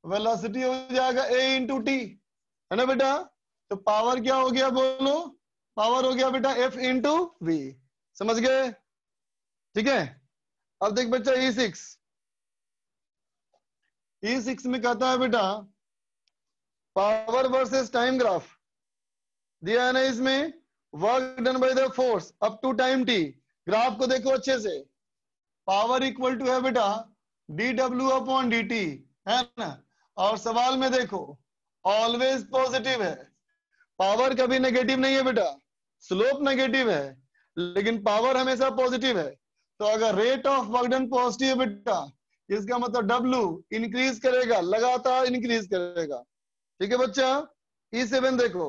वेलोसिटी हो जाएगा A इंटू टी, है ना बेटा। तो पावर क्या हो गया बोलो, पावर हो गया बेटा F इंटू V। समझ गए? ठीक है। अब देख बच्चा E6, E6 में कहता है बेटा पावर वर्सेस टाइम ग्राफ दिया है ना, इसमें work done by the force up to time t. Graph को देखो अच्छे से, पावर इक्वल टू है बेटा dw अपॉन dt, है ना। और सवाल में देखो ऑलवेज पॉजिटिव है, पावर कभी नेगेटिव नहीं है बेटा, स्लोप नेगेटिव है लेकिन पावर हमेशा पॉजिटिव है। तो अगर rate of work done positive है बेटा, इसका मतलब W इंक्रीज करेगा, लगातार इंक्रीज करेगा। ठीक है बच्चा। E7 देखो,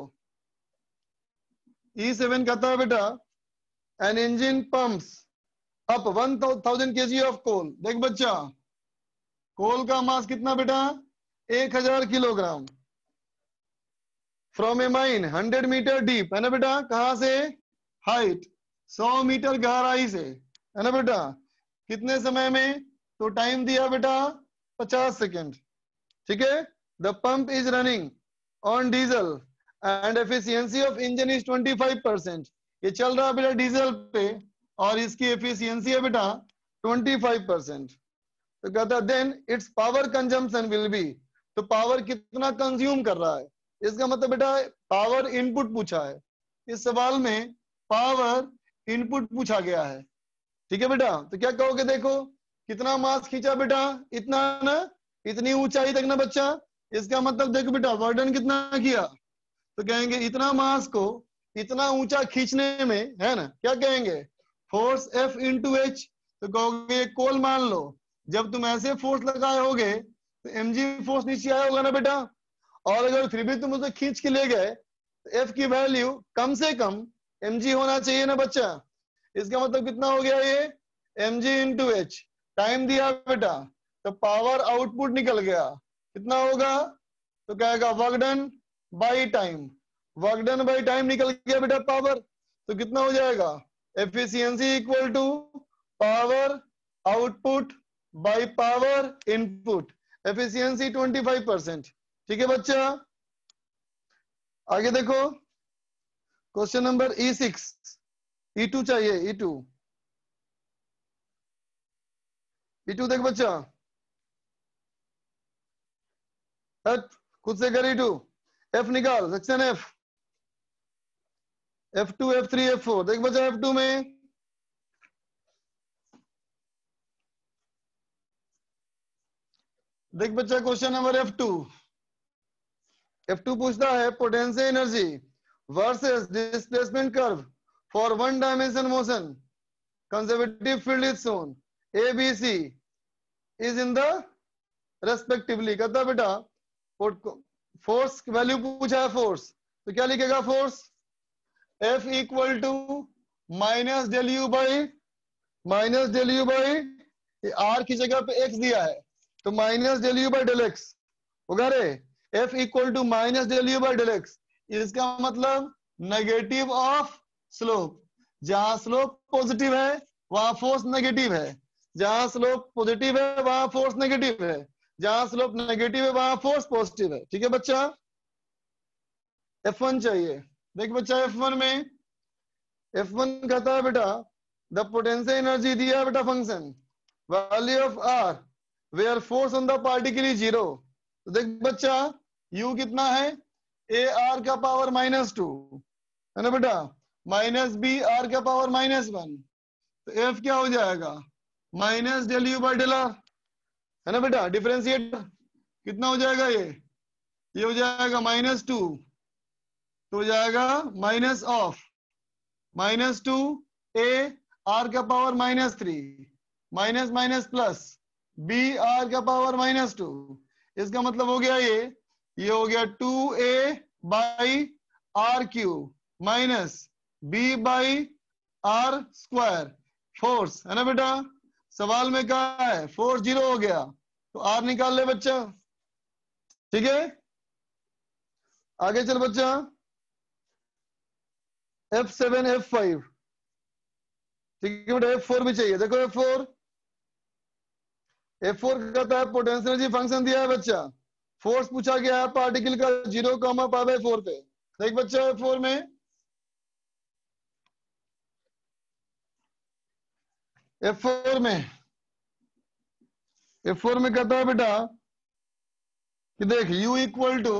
E7 कहता है बेटा an engine pumps up 1000 kg of coal. देख बच्चा, कोल का मास कितना बेटा? 1000 kilogram. From a mine 100 metre deep, है ना बेटा? कहां से? हाइट 100 मीटर गहराई से, है ना बेटा? कितने समय में? तो टाइम दिया बेटा 50 सेकेंड। ठीक है। The pump is running on diesel and efficiency of engine is 25%। ये चल रहा है बेटा डीजल पे और इसकी एफिशिएंसी है बेटा 25%। तो कहता है then its power consumption will be, तो पावर कितना कंज्यूम कर रहा है? इसका मतलब बेटा पावर इनपुट पूछा है, इस सवाल में पावर इनपुट पूछा गया है। ठीक है बेटा, तो क्या कहोगे? देखो कितना मास खींचा बेटा? इतना ना, इतनी ऊंचाई तक ना बच्चा। इसका मतलब देखो बेटा वर्डन कितना किया, तो कहेंगे इतना मास को इतना ऊंचा खींचने में, है ना, क्या कहेंगे? Force F into H। तो कहोगे कोल मान लो, जब तुम ऐसे फोर्स लगाए होगे तो mg फोर्स नीचे आया होगा ना बेटा, और अगर फिर भी तुम उसे खींच के ले गए तो F की वैल्यू कम से कम mg होना चाहिए ना बच्चा। इसका मतलब कितना हो गया ये? mg into H। टाइम दिया बेटा तो पावर आउटपुट निकल गया, कितना होगा? तो कहेगा work done by time, work done by time निकल गया बेटा पावर। तो कितना हो जाएगा? Efficiency equal to power output by power input, efficiency 25%। ठीक है बच्चा, आगे देखो क्वेश्चन नंबर E6। E2 चाहिए, E2 देख बच्चा, खुद से कर E2। F निकाल, section F, F2 F3 F4। देख बच्चा F2 में देख बच्चा क्वेश्चन नंबर F2 पूछता है potential energy versus displacement curve for one dimension motion, conservative field is shown, A B C is in the respectively. कहता बेटा फोर्स वैल्यू पूछा है फोर्स, तो क्या लिखेगा? Force F equal to minus del u by R की जगह पे X दिया है तो minus del u by del X होगा रे। F equal to minus del u by del X, इसका मतलब नेगेटिव ऑफ स्लोप। जहां स्लोप पॉजिटिव है वहां फोर्स नेगेटिव है, जहां स्लोप पॉजिटिव है वहां फोर्स नेगेटिव है, जहां स्लोप नेगेटिव है वहां फोर्स पॉजिटिव है। ठीक है बच्चा, F1 चाहिए। देख बच्चा F1 में F1 कहता है बेटा द पोटेंशियल एनर्जी दिया है बेटा function value of R where force on the particle is 0। तो देख बच्चा U कितना है? AR का पावर -2 है ना बेटा, माइनस BR का पावर -1। तो F क्या हो जाएगा? Minus del u by del R, है ना बेटा। डिफरेंशिएटर कितना हो जाएगा? ये हो जाएगा -2, तो हो जाएगा माइनस ऑफ -2 AR का power -3 minus minus plus BR का पावर -2। इसका मतलब हो गया ये हो गया 2A by RQ minus B by R square force, है ना बेटा। सवाल में कहा है फोर्स 0 हो गया तो R निकाल ले बच्चा। ठीक है, आगे चल बच्चा F7 F5। ठीक है बेटा, F4 भी चाहिए। देखो F4 कहता है पोटेंशियल एनर्जी फंक्शन दिया है बच्चा, फोर्स पूछा गया है पार्टिकल का 0,π/4 पे। देख बच्चा F4 में F4 में कहता है बेटा कि देख U इक्वल टू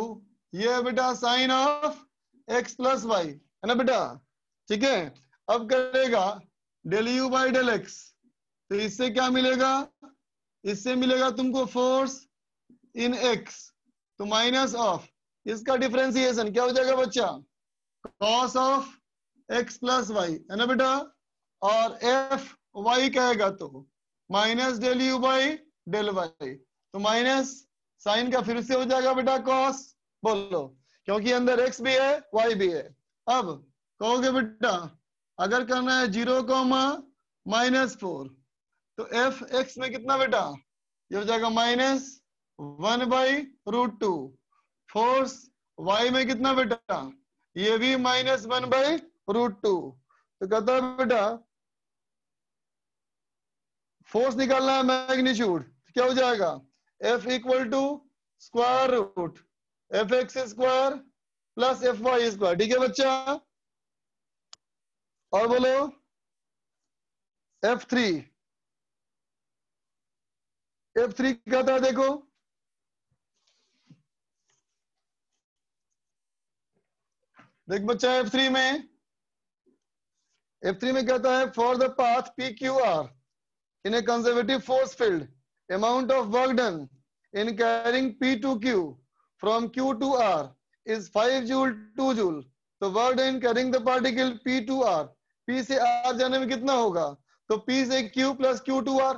ये है बेटा sine of x plus y, है ना बेटा। ठीक है, अब करेगा del u by del x, तो इससे क्या मिलेगा? इससे मिलेगा तुमको फोर्स इन x, तो माइनस ऑफ इसका डिफरेंशिएशन क्या हो जाएगा बच्चा? Cos of x plus y, है ना बेटा। और एफ वाई कहेगा तो minus del u by del y, तो माइनस साइन का फिर से हो जाएगा बेटा कॉस, बोलो, क्योंकि अंदर x भी है y भी है। अब कहोगे बेटा अगर करना है 0,-4 तो एफ एक्स में कितना बेटा, ये हो जाएगा -1/√2। फोर्स वाई में कितना बेटा, ये भी -1/√2। तो कहता है बेटा फोर्स निकालना है मैग्नीट्यूड, क्या हो जाएगा F = √f(x)² + f(y)²। ठीक है बच्चा, और बोलो F3 कहता है, देखो देख बच्चा F3 में कहता है for the path PQR in a conservative force field, amount of work done in carrying P to Q from Q to R is 5 joule 2 joule. तो work done in carrying the particle P to R, P से R जाने में कितना होगा, तो P से Q + Q to R।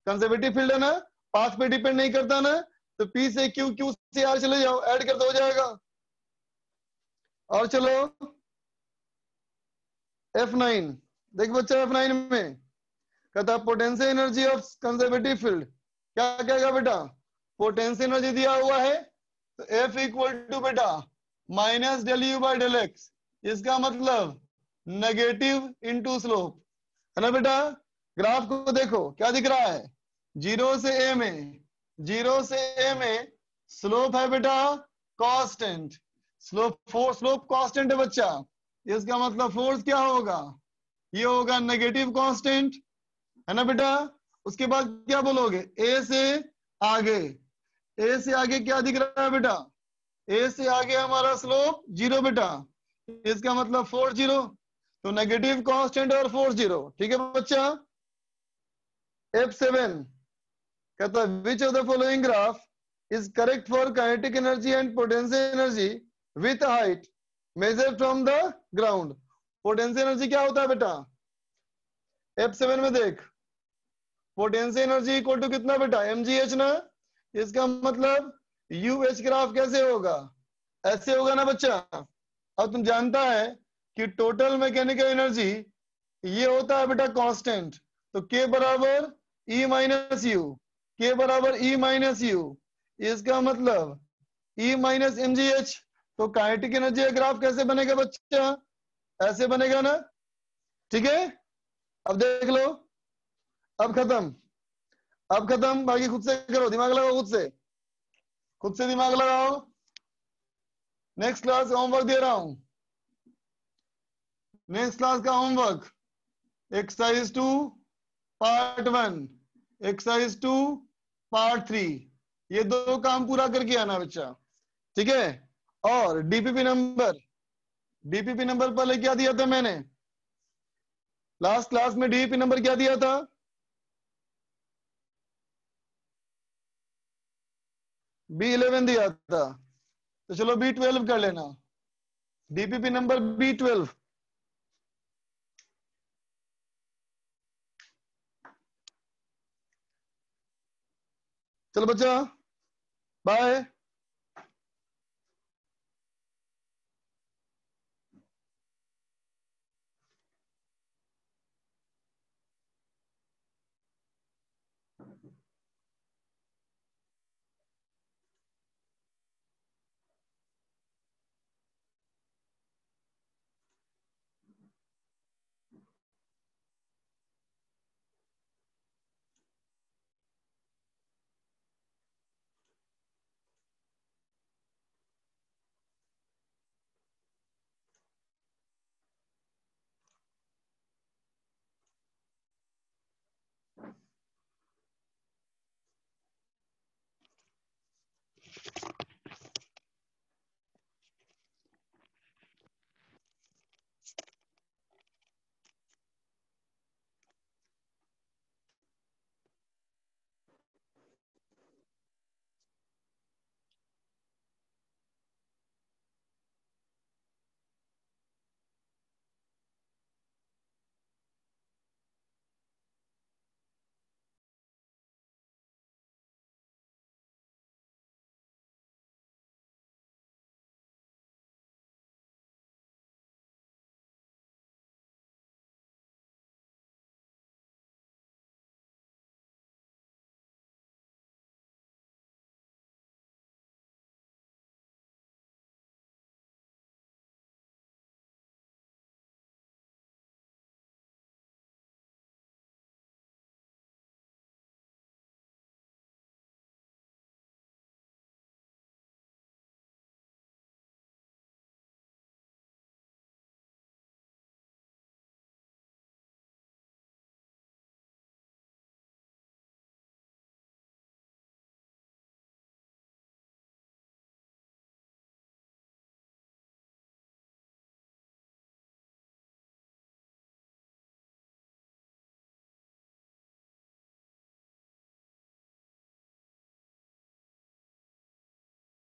Conservative field है ना, पाथ पे डिपेंड नहीं करता ना, तो P से Q, Q से R चले जाओ, ऐड कर दो हो जाएगा। और चलो F9 देख बच्चा, F9 में कहता potential energy of conservative field, क्या कहेगा बेटा, पोटेंशियल एनर्जी दिया हुआ है तो F = बेटा -∂U/∂x, इसका मतलब नेगेटिव इनटू स्लोप है ना बेटा। ग्राफ को देखो क्या दिख रहा है, 0 से a में स्लोप है बेटा कांस्टेंट, स्लोप कांस्टेंट है बच्चा, इसका मतलब फोर्स क्या होगा, ये होगा नेगेटिव कांस्टेंट है ना बेटा। उसके बाद क्या बोलोगे, ए से आगे क्या दिख रहा है बेटा, ए से आगे हमारा स्लोप 0 बेटा, इसका मतलब फोर्स 0, तो नेगेटिव कांस्टेंट और फोर्स 0। ठीक है बच्चा। F7 कहता है which of the following graph is correct for kinetic energy and potential energy with height measure from the ground. Potential energy क्या होता है बेटा, F7 में देख पोटेंशियल एनर्जी इक्वल टू कितना बेटा, mgh ना, इसका मतलब UH ग्राफ कैसे होगा, ऐसे होगा ना बच्चा। अब तुम जानता है कि टोटल मैकेनिकल एनर्जी ये होता है बेटा कांस्टेंट, तो K = E - U, K = E - U, इसका मतलब E - mgh। तो काइनेटिक एनर्जी का ग्राफ कैसे बनेगा बच्चा, ऐसे बनेगा ना। ठीक है, अब देख लो, अब खत्म, बाकी खुद से करो, दिमाग लगाओ, खुद से दिमाग लगाओ। नेक्स्ट क्लास का होमवर्क दे रहा हूं, नेक्स्ट क्लास का homework exercise 2 part 1, exercise 2 part 3, ये 2 काम पूरा करके आना बच्चा। ठीक है, और डीपीपी नंबर पहले क्या दिया था मैंने, लास्ट क्लास में डीपीपी नंबर क्या दिया था, B11 दिया था, तो चलो B12 कर लेना, डीपीपी नंबर B12। चलो बच्चा, बाय।